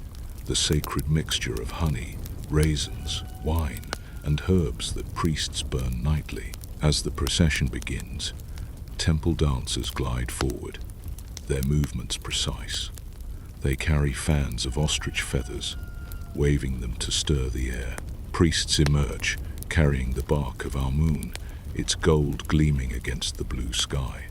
the sacred mixture of honey, raisins, wine, and herbs that priests burn nightly. As the procession begins, temple dancers glide forward, their movements precise. They carry fans of ostrich feathers, waving them to stir the air. Priests emerge, carrying the bark of Amun, its gold gleaming against the blue sky.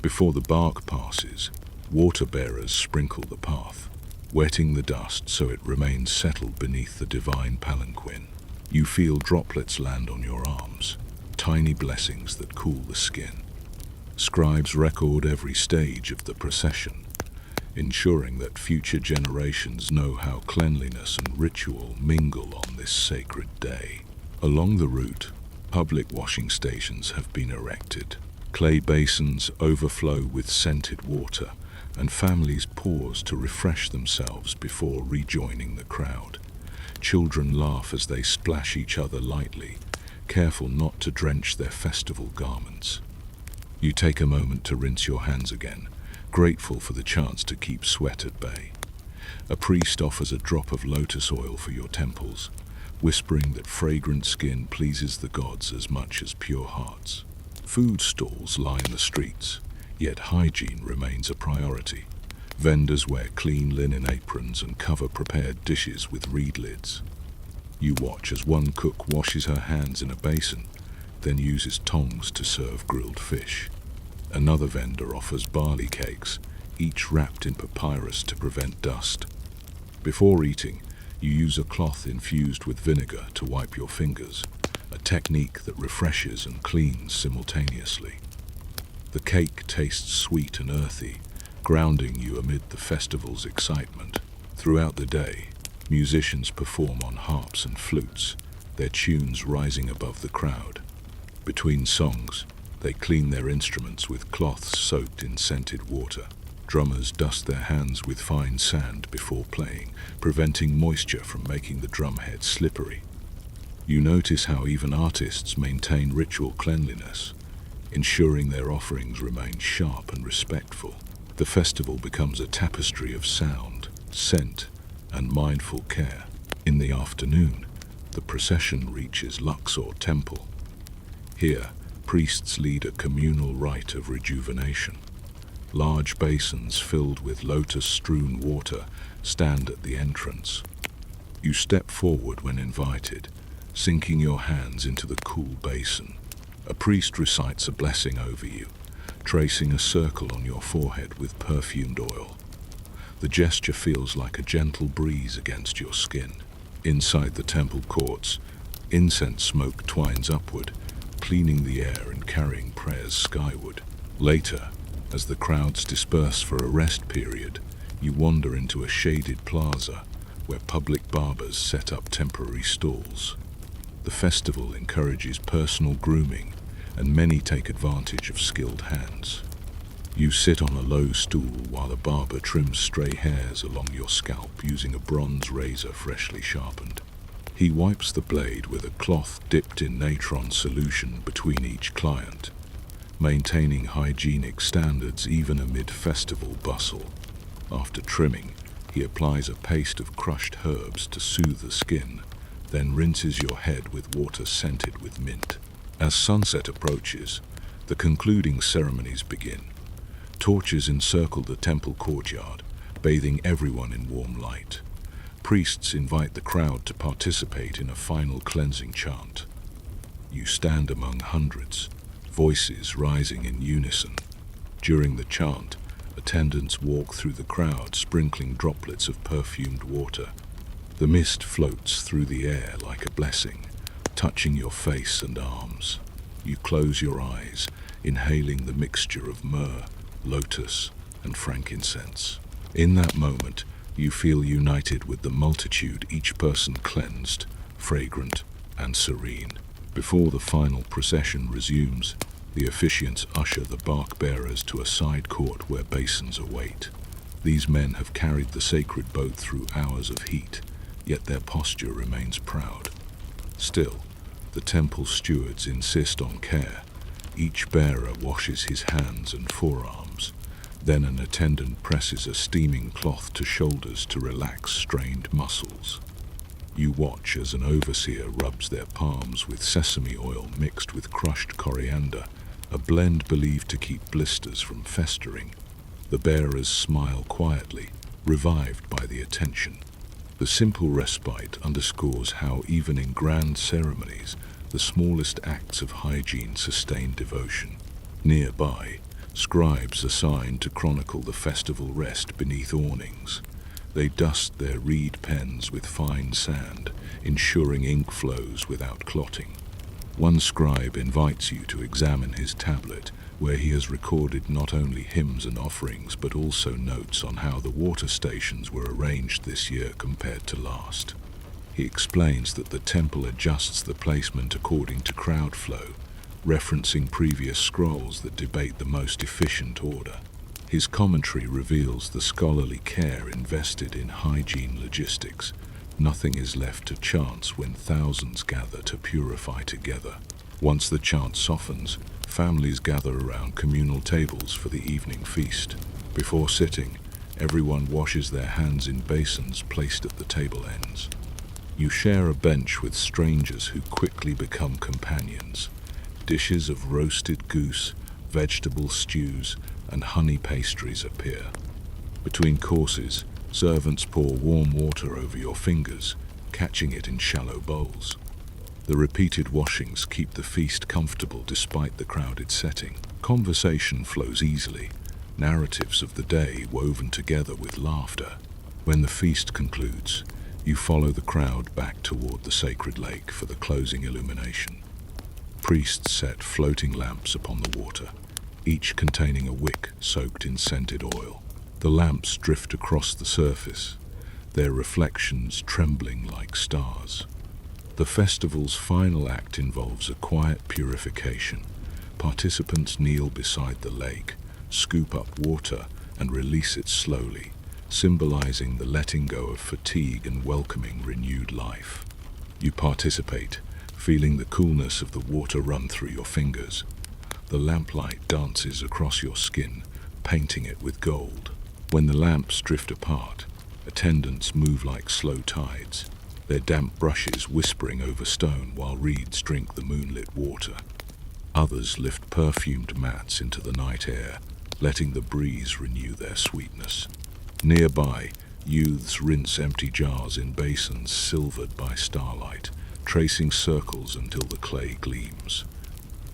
Before the bark passes, water bearers sprinkle the path, wetting the dust so it remains settled beneath the divine palanquin. You feel droplets land on your arms, tiny blessings that cool the skin. Scribes record every stage of the procession, ensuring that future generations know how cleanliness and ritual mingle on this sacred day. Along the route, public washing stations have been erected. Clay basins overflow with scented water, and families pause to refresh themselves before rejoining the crowd. Children laugh as they splash each other lightly, careful not to drench their festival garments. You take a moment to rinse your hands again, grateful for the chance to keep sweat at bay. A priest offers a drop of lotus oil for your temples, whispering that fragrant skin pleases the gods as much as pure hearts. Food stalls line the streets, yet hygiene remains a priority. Vendors wear clean linen aprons and cover prepared dishes with reed lids. You watch as one cook washes her hands in a basin, then uses tongs to serve grilled fish. Another vendor offers barley cakes, each wrapped in papyrus to prevent dust. Before eating, you use a cloth infused with vinegar to wipe your fingers, a technique that refreshes and cleans simultaneously. The cake tastes sweet and earthy, grounding you amid the festival's excitement. Throughout the day, musicians perform on harps and flutes, their tunes rising above the crowd. Between songs, they clean their instruments with cloths soaked in scented water. Drummers dust their hands with fine sand before playing, preventing moisture from making the drumhead slippery. You notice how even artists maintain ritual cleanliness, ensuring their offerings remain sharp and respectful. The festival becomes a tapestry of sound, scent, and mindful care. In the afternoon, the procession reaches Luxor Temple. Here, priests lead a communal rite of rejuvenation. Large basins filled with lotus-strewn water stand at the entrance. You step forward when invited, sinking your hands into the cool basin. A priest recites a blessing over you, tracing a circle on your forehead with perfumed oil. The gesture feels like a gentle breeze against your skin. Inside the temple courts, incense smoke twines upward, cleaning the air and carrying prayers skyward. Later, as the crowds disperse for a rest period, you wander into a shaded plaza where public barbers set up temporary stalls. The festival encourages personal grooming, and many take advantage of skilled hands. You sit on a low stool while a barber trims stray hairs along your scalp using a bronze razor freshly sharpened. He wipes the blade with a cloth dipped in natron solution between each client, maintaining hygienic standards even amid festival bustle. After trimming, he applies a paste of crushed herbs to soothe the skin, then rinses your head with water scented with mint. As sunset approaches, the concluding ceremonies begin. Torches encircle the temple courtyard, bathing everyone in warm light. Priests invite the crowd to participate in a final cleansing chant. You stand among hundreds, voices rising in unison. During the chant, attendants walk through the crowd, sprinkling droplets of perfumed water. The mist floats through the air like a blessing, touching your face and arms. You close your eyes, inhaling the mixture of myrrh, lotus, and frankincense. In that moment, you feel united with the multitude, each person cleansed, fragrant, and serene. Before the final procession resumes, the officiants usher the bark bearers to a side court where basins await. These men have carried the sacred boat through hours of heat, yet their posture remains proud. Still, the temple stewards insist on care. Each bearer washes his hands and forearms. Then an attendant presses a steaming cloth to shoulders to relax strained muscles. You watch as an overseer rubs their palms with sesame oil mixed with crushed coriander, a blend believed to keep blisters from festering. The bearers smile quietly, revived by the attention. The simple respite underscores how even in grand ceremonies, the smallest acts of hygiene sustain devotion. Nearby, scribes assigned to chronicle the festival rest beneath awnings. They dust their reed pens with fine sand, ensuring ink flows without clotting. One scribe invites you to examine his tablet, where he has recorded not only hymns and offerings but also notes on how the water stations were arranged this year compared to last. He explains that the temple adjusts the placement according to crowd flow, referencing previous scrolls that debate the most efficient order. His commentary reveals the scholarly care invested in hygiene logistics. Nothing is left to chance when thousands gather to purify together. Once the chant softens, families gather around communal tables for the evening feast. Before sitting, everyone washes their hands in basins placed at the table ends. You share a bench with strangers who quickly become companions. Dishes of roasted goose, vegetable stews, and honey pastries appear. Between courses, servants pour warm water over your fingers, catching it in shallow bowls. The repeated washings keep the feast comfortable despite the crowded setting. Conversation flows easily, narratives of the day woven together with laughter. When the feast concludes, you follow the crowd back toward the sacred lake for the closing illumination. Priests set floating lamps upon the water, each containing a wick soaked in scented oil. The lamps drift across the surface, their reflections trembling like stars. The festival's final act involves a quiet purification. Participants kneel beside the lake, scoop up water, and release it slowly, symbolizing the letting go of fatigue and welcoming renewed life. You participate, feeling the coolness of the water run through your fingers. The lamplight dances across your skin, painting it with gold. When the lamps drift apart, attendants move like slow tides, their damp brushes whispering over stone while reeds drink the moonlit water. Others lift perfumed mats into the night air, letting the breeze renew their sweetness. Nearby, youths rinse empty jars in basins silvered by starlight, tracing circles until the clay gleams.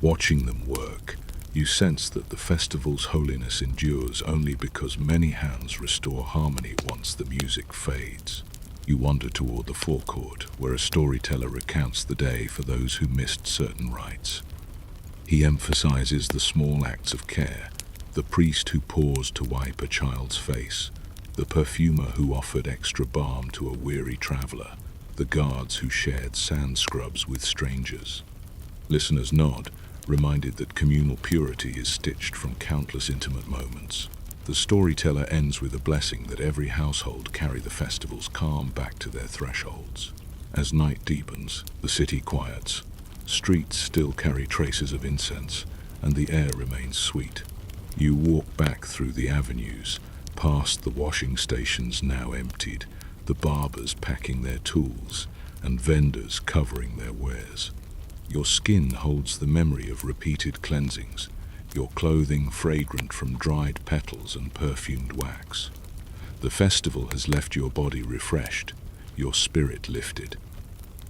Watching them work, you sense that the festival's holiness endures only because many hands restore harmony once the music fades. You wander toward the forecourt, where a storyteller recounts the day for those who missed certain rites. He emphasizes the small acts of care, the priest who paused to wipe a child's face, the perfumer who offered extra balm to a weary traveler, the guards who shared sand scrubs with strangers. Listeners nod, reminded that communal purity is stitched from countless intimate moments. The storyteller ends with a blessing that every household carry the festival's calm back to their thresholds. As night deepens, the city quiets. Streets still carry traces of incense, and the air remains sweet. You walk back through the avenues, past the washing stations now emptied, the barbers packing their tools, and vendors covering their wares. Your skin holds the memory of repeated cleansings, your clothing fragrant from dried petals and perfumed wax. The festival has left your body refreshed, your spirit lifted.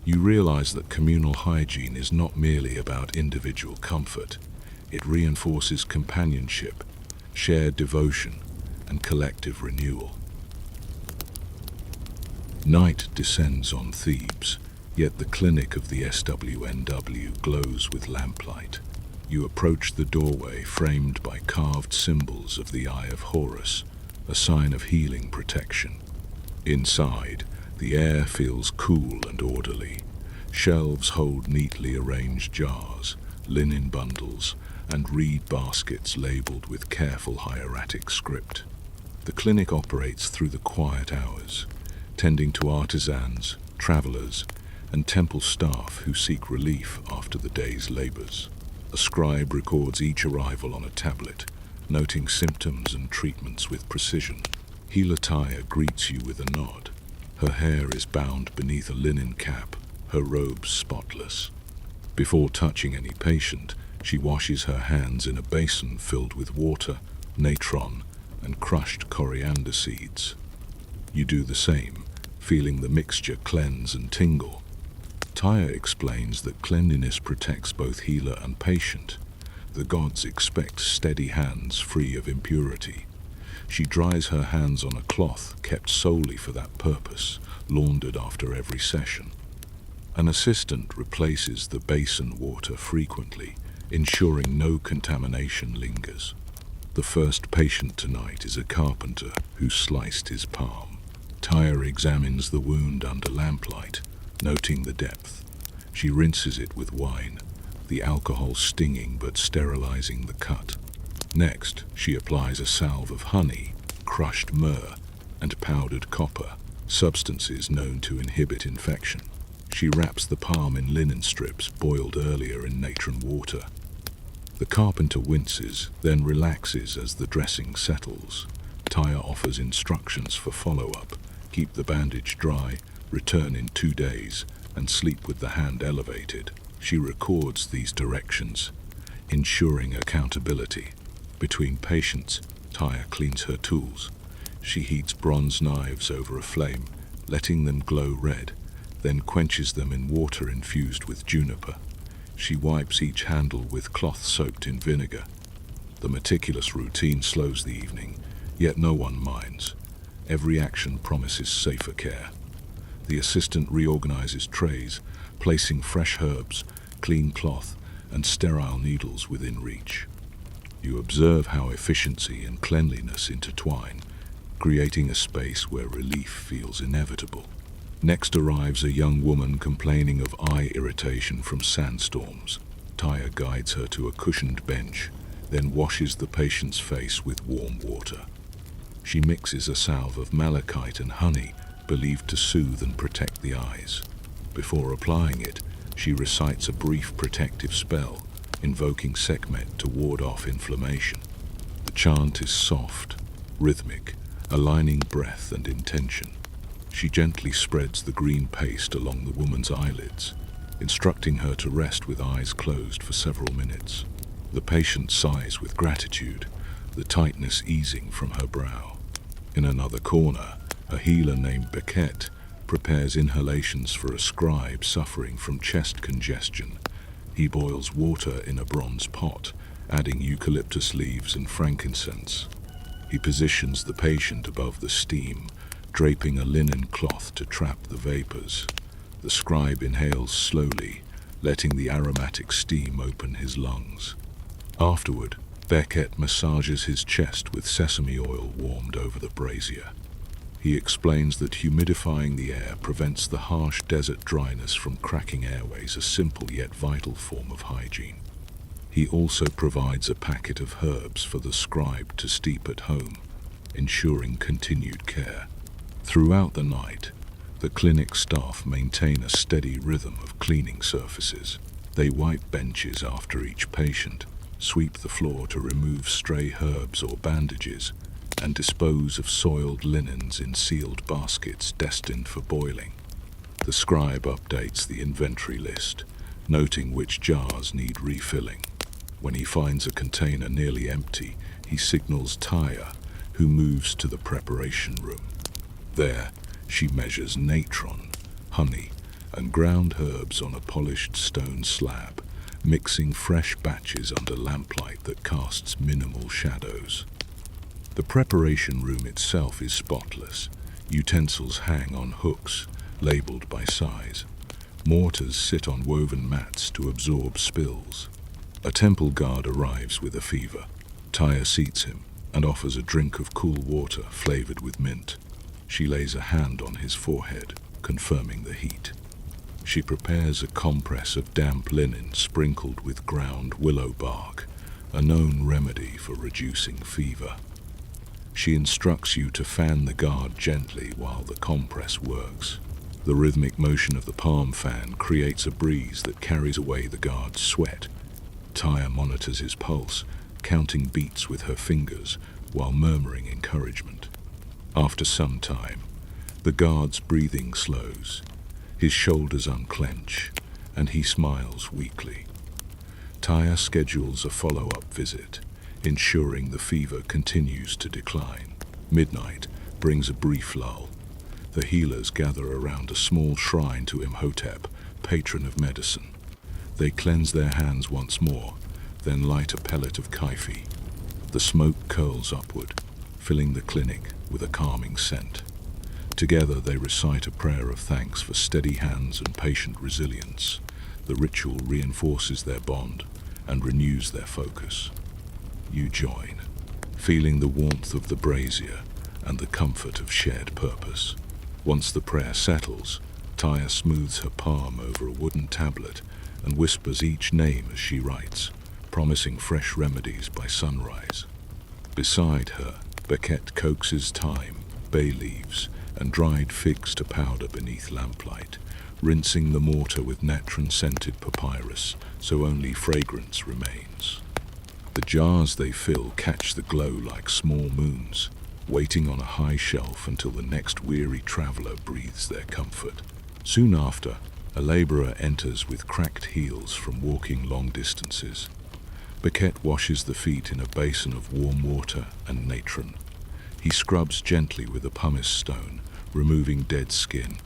You realize that communal hygiene is not merely about individual comfort. It reinforces companionship, shared devotion, and collective renewal. Night descends on Thebes, yet the clinic of the SWNW glows with lamplight. You approach the doorway framed by carved symbols of the Eye of Horus, a sign of healing protection. Inside, the air feels cool and orderly. Shelves hold neatly arranged jars, linen bundles, and reed baskets labeled with careful hieratic script. The clinic operates through the quiet hours, tending to artisans, travelers, and temple staff who seek relief after the day's labors. A scribe records each arrival on a tablet, noting symptoms and treatments with precision. Healer Taya greets you with a nod. Her hair is bound beneath a linen cap, her robes spotless. Before touching any patient, she washes her hands in a basin filled with water, natron, and crushed coriander seeds. You do the same, feeling the mixture cleanse and tingle. Taya explains that cleanliness protects both healer and patient. The gods expect steady hands free of impurity. She dries her hands on a cloth kept solely for that purpose, laundered after every session. An assistant replaces the basin water frequently, ensuring no contamination lingers. The first patient tonight is a carpenter who sliced his palm. Taya examines the wound under lamplight, noting the depth. She rinses it with wine, the alcohol stinging but sterilizing the cut. Next, she applies a salve of honey, crushed myrrh, and powdered copper, substances known to inhibit infection. She wraps the palm in linen strips boiled earlier in natron water. The carpenter winces, then relaxes as the dressing settles. Taya offers instructions for follow-up. Keep the bandage dry, Return in 2 days and sleep with the hand elevated. She records these directions, ensuring accountability. Between patients, Taya cleans her tools. She heats bronze knives over a flame, letting them glow red, then quenches them in water infused with juniper. She wipes each handle with cloth soaked in vinegar. The meticulous routine slows the evening, yet no one minds. Every action promises safer care. The assistant reorganizes trays, placing fresh herbs, clean cloth, and sterile needles within reach. You observe how efficiency and cleanliness intertwine, creating a space where relief feels inevitable. Next arrives a young woman complaining of eye irritation from sandstorms. Taya guides her to a cushioned bench, then washes the patient's face with warm water. She mixes a salve of malachite and honey, believed to soothe and protect the eyes. Before applying it, she recites a brief protective spell, invoking Sekhmet to ward off inflammation. The chant is soft, rhythmic, aligning breath and intention. She gently spreads the green paste along the woman's eyelids, instructing her to rest with eyes closed for several minutes. The patient sighs with gratitude, the tightness easing from her brow. In another corner, a healer named Becket prepares inhalations for a scribe suffering from chest congestion. He boils water in a bronze pot, adding eucalyptus leaves and frankincense. He positions the patient above the steam, draping a linen cloth to trap the vapors. The scribe inhales slowly, letting the aromatic steam open his lungs. Afterward, Becket massages his chest with sesame oil warmed over the brazier. He explains that humidifying the air prevents the harsh desert dryness from cracking airways, a simple yet vital form of hygiene. He also provides a packet of herbs for the scribe to steep at home, ensuring continued care. Throughout the night, the clinic staff maintain a steady rhythm of cleaning surfaces. They wipe benches after each patient, sweep the floor to remove stray herbs or bandages, and dispose of soiled linens in sealed baskets destined for boiling. The scribe updates the inventory list, noting which jars need refilling. When he finds a container nearly empty, he signals Taya, who moves to the preparation room. There, she measures natron, honey, and ground herbs on a polished stone slab, mixing fresh batches under lamplight that casts minimal shadows. The preparation room itself is spotless. Utensils hang on hooks, labeled by size. Mortars sit on woven mats to absorb spills. A temple guard arrives with a fever. Taya seats him and offers a drink of cool water flavored with mint. She lays a hand on his forehead, confirming the heat. She prepares a compress of damp linen sprinkled with ground willow bark, a known remedy for reducing fever. She instructs you to fan the guard gently while the compress works. The rhythmic motion of the palm fan creates a breeze that carries away the guard's sweat. Taya monitors his pulse, counting beats with her fingers while murmuring encouragement. After some time, the guard's breathing slows. His shoulders unclench, and he smiles weakly. Taya schedules a follow-up visit, ensuring the fever continues to decline. Midnight brings a brief lull. The healers gather around a small shrine to Imhotep, patron of medicine. They cleanse their hands once more, then light a pellet of kaifi. The smoke curls upward, filling the clinic with a calming scent. Together they recite a prayer of thanks for steady hands and patient resilience. The ritual reinforces their bond and renews their focus. You join, feeling the warmth of the brazier and the comfort of shared purpose. Once the prayer settles, Taya smooths her palm over a wooden tablet and whispers each name as she writes, promising fresh remedies by sunrise. Beside her, Becket coaxes thyme, bay leaves, and dried figs to powder beneath lamplight, rinsing the mortar with natron-scented papyrus so only fragrance remains. The jars they fill catch the glow like small moons, waiting on a high shelf until the next weary traveler breathes their comfort. Soon after, a laborer enters with cracked heels from walking long distances. Becket washes the feet in a basin of warm water and natron. He scrubs gently with a pumice stone, removing dead skin.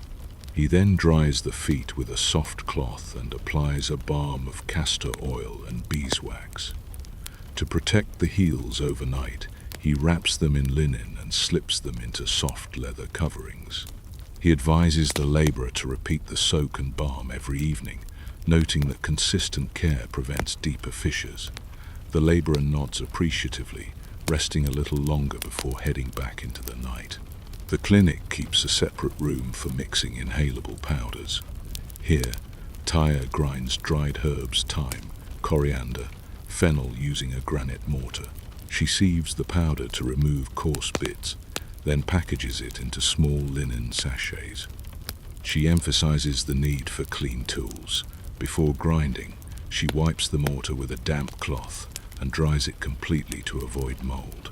He then dries the feet with a soft cloth and applies a balm of castor oil and beeswax. To protect the heels overnight, he wraps them in linen and slips them into soft leather coverings. He advises the laborer to repeat the soak and balm every evening, noting that consistent care prevents deeper fissures. The laborer nods appreciatively, resting a little longer before heading back into the night. The clinic keeps a separate room for mixing inhalable powders. Here, Taya grinds dried herbs, thyme, coriander, fennel using a granite mortar. She sieves the powder to remove coarse bits, then packages it into small linen sachets. She emphasizes the need for clean tools. Before grinding, she wipes the mortar with a damp cloth and dries it completely to avoid mold.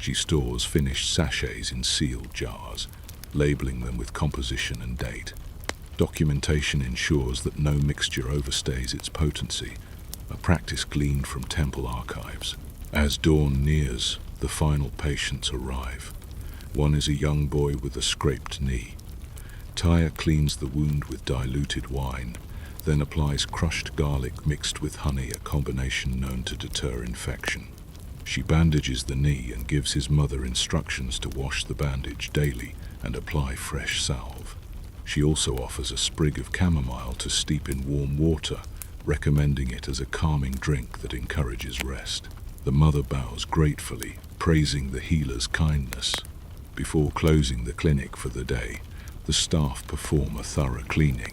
She stores finished sachets in sealed jars, labeling them with composition and date. Documentation ensures that no mixture overstays its potency, a practice gleaned from temple archives. As dawn nears, the final patients arrive. One is a young boy with a scraped knee. Taya cleans the wound with diluted wine, then applies crushed garlic mixed with honey, a combination known to deter infection. She bandages the knee and gives his mother instructions to wash the bandage daily and apply fresh salve. She also offers a sprig of chamomile to steep in warm water, recommending it as a calming drink that encourages rest. The mother bows gratefully, praising the healer's kindness. Before closing the clinic for the day, the staff perform a thorough cleaning.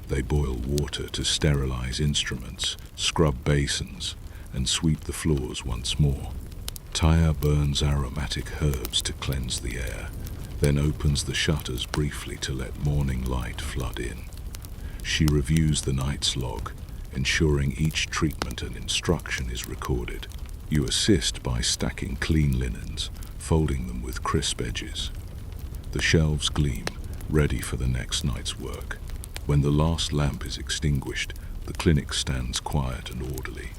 They boil water to sterilize instruments, scrub basins, and sweep the floors once more. Taya burns aromatic herbs to cleanse the air, then opens the shutters briefly to let morning light flood in. She reviews the night's log, ensuring each treatment and instruction is recorded. You assist by stacking clean linens, folding them with crisp edges. The shelves gleam, ready for the next night's work. When the last lamp is extinguished, the clinic stands quiet and orderly.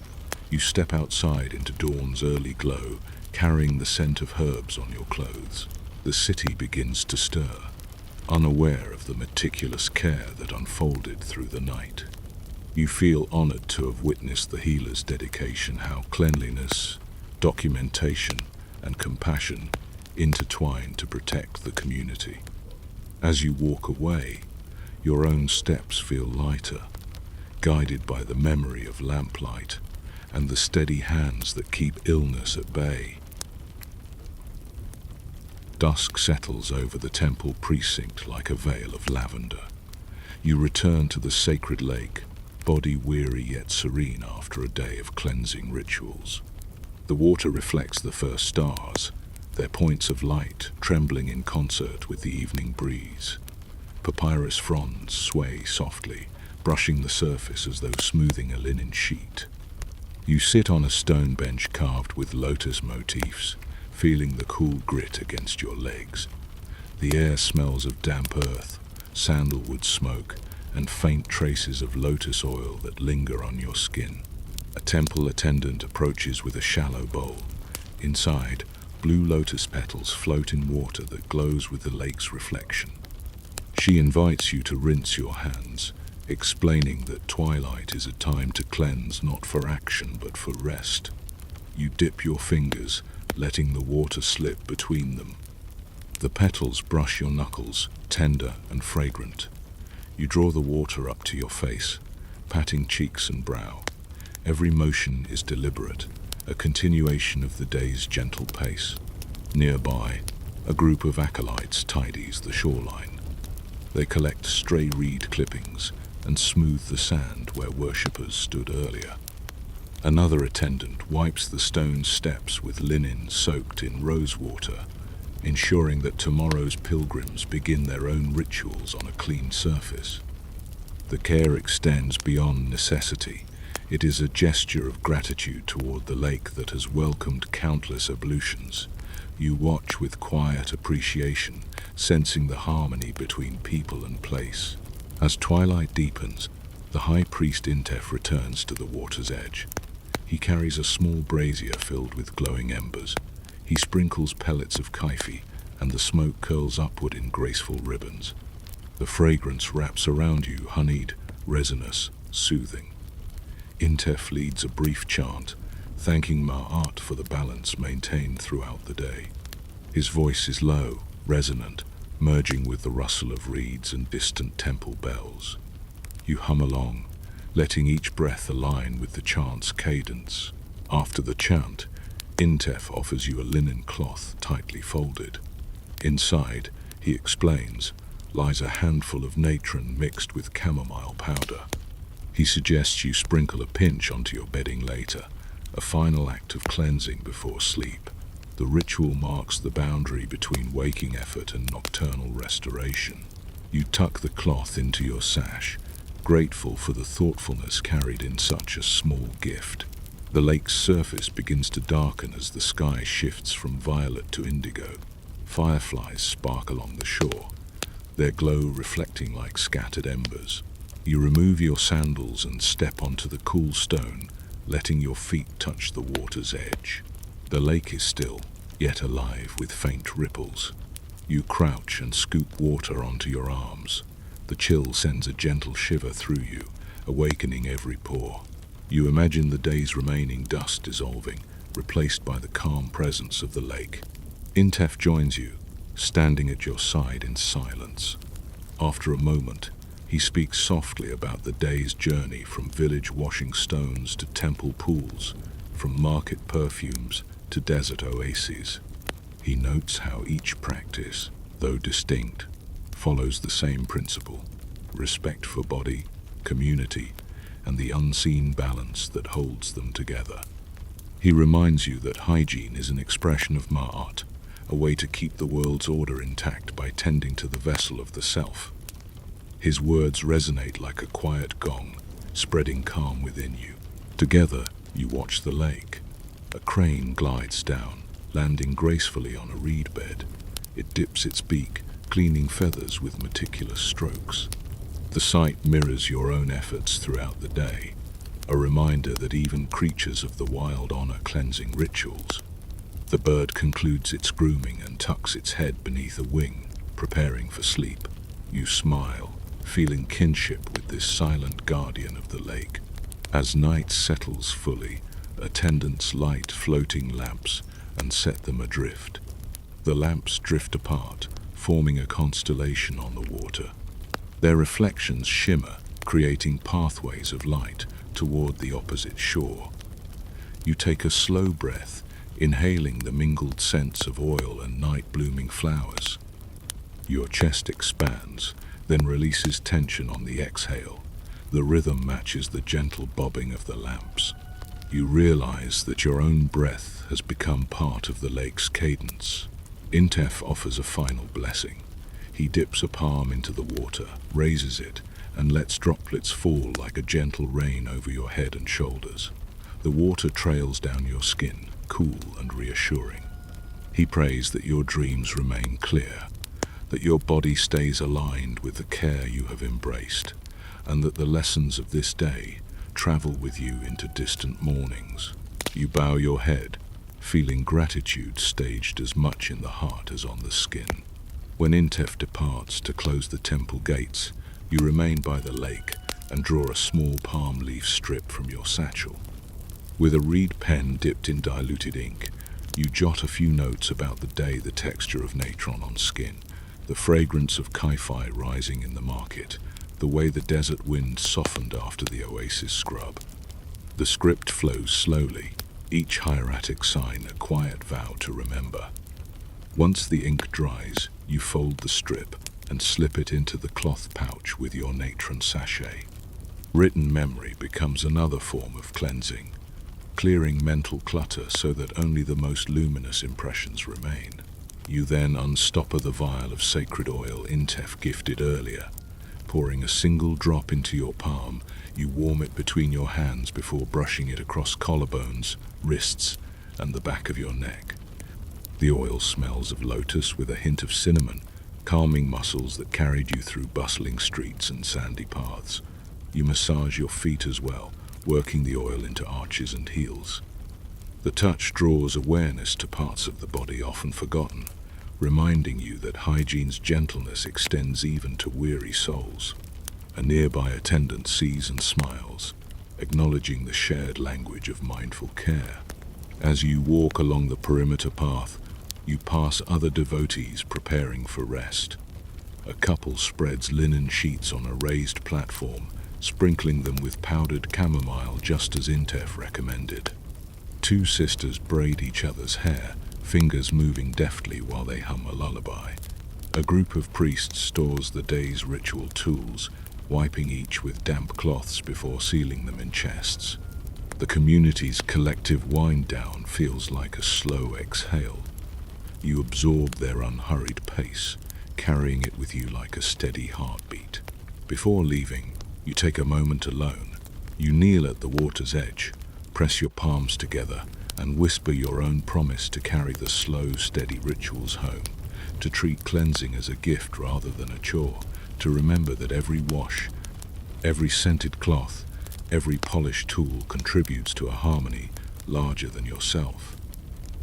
You step outside into dawn's early glow, carrying the scent of herbs on your clothes. The city begins to stir, unaware of the meticulous care that unfolded through the night. You feel honored to have witnessed the healer's dedication, how cleanliness, documentation, and compassion intertwine to protect the community. As you walk away, your own steps feel lighter, guided by the memory of lamplight and the steady hands that keep illness at bay. Dusk settles over the temple precinct like a veil of lavender. You return to the sacred lake, body weary yet serene after a day of cleansing rituals. The water reflects the first stars, their points of light trembling in concert with the evening breeze. Papyrus fronds sway softly, brushing the surface as though smoothing a linen sheet. You sit on a stone bench carved with lotus motifs, feeling the cool grit against your legs. The air smells of damp earth, sandalwood smoke, and faint traces of lotus oil that linger on your skin. A temple attendant approaches with a shallow bowl. Inside, blue lotus petals float in water that glows with the lake's reflection. She invites you to rinse your hands, explaining that twilight is a time to cleanse, not for action but for rest. You dip your fingers, letting the water slip between them. The petals brush your knuckles, tender and fragrant. You draw the water up to your face, patting cheeks and brow. Every motion is deliberate, a continuation of the day's gentle pace. Nearby, a group of acolytes tidies the shoreline. They collect stray reed clippings and smooth the sand where worshippers stood earlier. Another attendant wipes the stone steps with linen soaked in rose water, ensuring that tomorrow's pilgrims begin their own rituals on a clean surface. The care extends beyond necessity. It is a gesture of gratitude toward the lake that has welcomed countless ablutions. You watch with quiet appreciation, sensing the harmony between people and place. As twilight deepens, the high priest Intef returns to the water's edge. He carries a small brazier filled with glowing embers. He sprinkles pellets of kaifi, and the smoke curls upward in graceful ribbons. The fragrance wraps around you, honeyed, resinous, soothing. Intef leads a brief chant, thanking Ma'at for the balance maintained throughout the day. His voice is low, resonant, merging with the rustle of reeds and distant temple bells. You hum along, letting each breath align with the chant's cadence. After the chant, Intef offers you a linen cloth tightly folded. Inside, he explains, lies a handful of natron mixed with chamomile powder. He suggests you sprinkle a pinch onto your bedding later, a final act of cleansing before sleep. The ritual marks the boundary between waking effort and nocturnal restoration. You tuck the cloth into your sash, grateful for the thoughtfulness carried in such a small gift. The lake's surface begins to darken as the sky shifts from violet to indigo. Fireflies spark along the shore, their glow reflecting like scattered embers. You remove your sandals and step onto the cool stone, letting your feet touch the water's edge. The lake is still, yet alive with faint ripples. You crouch and scoop water onto your arms. The chill sends a gentle shiver through you, awakening every pore. You imagine the day's remaining dust dissolving, replaced by the calm presence of the lake. Intef joins you, standing at your side in silence. After a moment, he speaks softly about the day's journey from village washing stones to temple pools, from market perfumes to desert oases. He notes how each practice, though distinct, follows the same principle: respect for body, community, and the unseen balance that holds them together. He reminds you that hygiene is an expression of Ma'at, a way to keep the world's order intact by tending to the vessel of the self. His words resonate like a quiet gong, spreading calm within you. Together, you watch the lake. A crane glides down, landing gracefully on a reed bed. It dips its beak, cleaning feathers with meticulous strokes. The sight mirrors your own efforts throughout the day, a reminder that even creatures of the wild honor cleansing rituals. The bird concludes its grooming and tucks its head beneath a wing, preparing for sleep. You smile, feeling kinship with this silent guardian of the lake. As night settles fully, attendants light floating lamps and set them adrift. The lamps drift apart, forming a constellation on the water. Their reflections shimmer, creating pathways of light toward the opposite shore. You take a slow breath, inhaling the mingled scents of oil and night-blooming flowers. Your chest expands, then releases tension on the exhale. The rhythm matches the gentle bobbing of the lamps. You realize that your own breath has become part of the lake's cadence. Intef offers a final blessing. He dips a palm into the water, raises it, and lets droplets fall like a gentle rain over your head and shoulders. The water trails down your skin, cool and reassuring. He prays that your dreams remain clear, that your body stays aligned with the care you have embraced, and that the lessons of this day travel with you into distant mornings. You bow your head, feeling gratitude staged as much in the heart as on the skin. When Intef departs to close the temple gates, you remain by the lake and draw a small palm leaf strip from your satchel. With a reed pen dipped in diluted ink, you jot a few notes about the day, the texture of natron on skin, the fragrance of kaifi rising in the market, the way the desert wind softened after the oasis scrub. The script flows slowly, each hieratic sign a quiet vow to remember. Once the ink dries, you fold the strip and slip it into the cloth pouch with your natron sachet. Written memory becomes another form of cleansing, clearing mental clutter so that only the most luminous impressions remain. You then unstopper the vial of sacred oil Intef gifted earlier. Pouring a single drop into your palm, you warm it between your hands before brushing it across collarbones, wrists, and the back of your neck. The oil smells of lotus with a hint of cinnamon, calming muscles that carried you through bustling streets and sandy paths. You massage your feet as well, working the oil into arches and heels. The touch draws awareness to parts of the body often forgotten, reminding you that hygiene's gentleness extends even to weary souls. A nearby attendant sees and smiles, acknowledging the shared language of mindful care. As you walk along the perimeter path, you pass other devotees preparing for rest. A couple spreads linen sheets on a raised platform, sprinkling them with powdered chamomile just as Intef recommended. Two sisters braid each other's hair, fingers moving deftly while they hum a lullaby. A group of priests stores the day's ritual tools, wiping each with damp cloths before sealing them in chests. The community's collective wind-down feels like a slow exhale. You absorb their unhurried pace, carrying it with you like a steady heartbeat. Before leaving, you take a moment alone. You kneel at the water's edge, press your palms together, and whisper your own promise to carry the slow, steady rituals home, to treat cleansing as a gift rather than a chore, to remember that every wash, every scented cloth, every polished tool contributes to a harmony larger than yourself.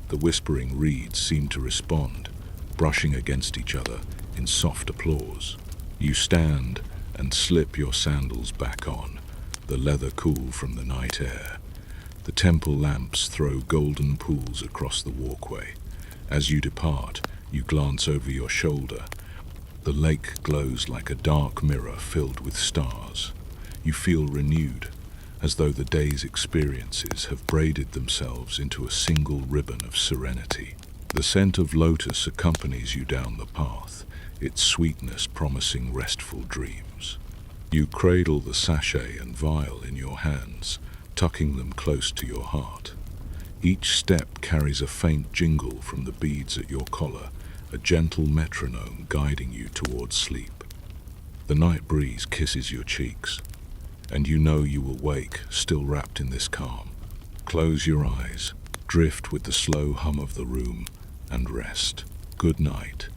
The whispering reeds seem to respond, brushing against each other in soft applause. You stand and slip your sandals back on, the leather cool from the night air. The temple lamps throw golden pools across the walkway. As you depart, you glance over your shoulder. The lake glows like a dark mirror filled with stars. You feel renewed, as though the day's experiences have braided themselves into a single ribbon of serenity. The scent of lotus accompanies you down the path, its sweetness promising restful dreams. You cradle the sachet and vial in your hands, tucking them close to your heart. Each step carries a faint jingle from the beads at your collar, a gentle metronome guiding you towards sleep. The night breeze kisses your cheeks, and you know you will wake, still wrapped in this calm. Close your eyes, drift with the slow hum of the room, and rest. Good night.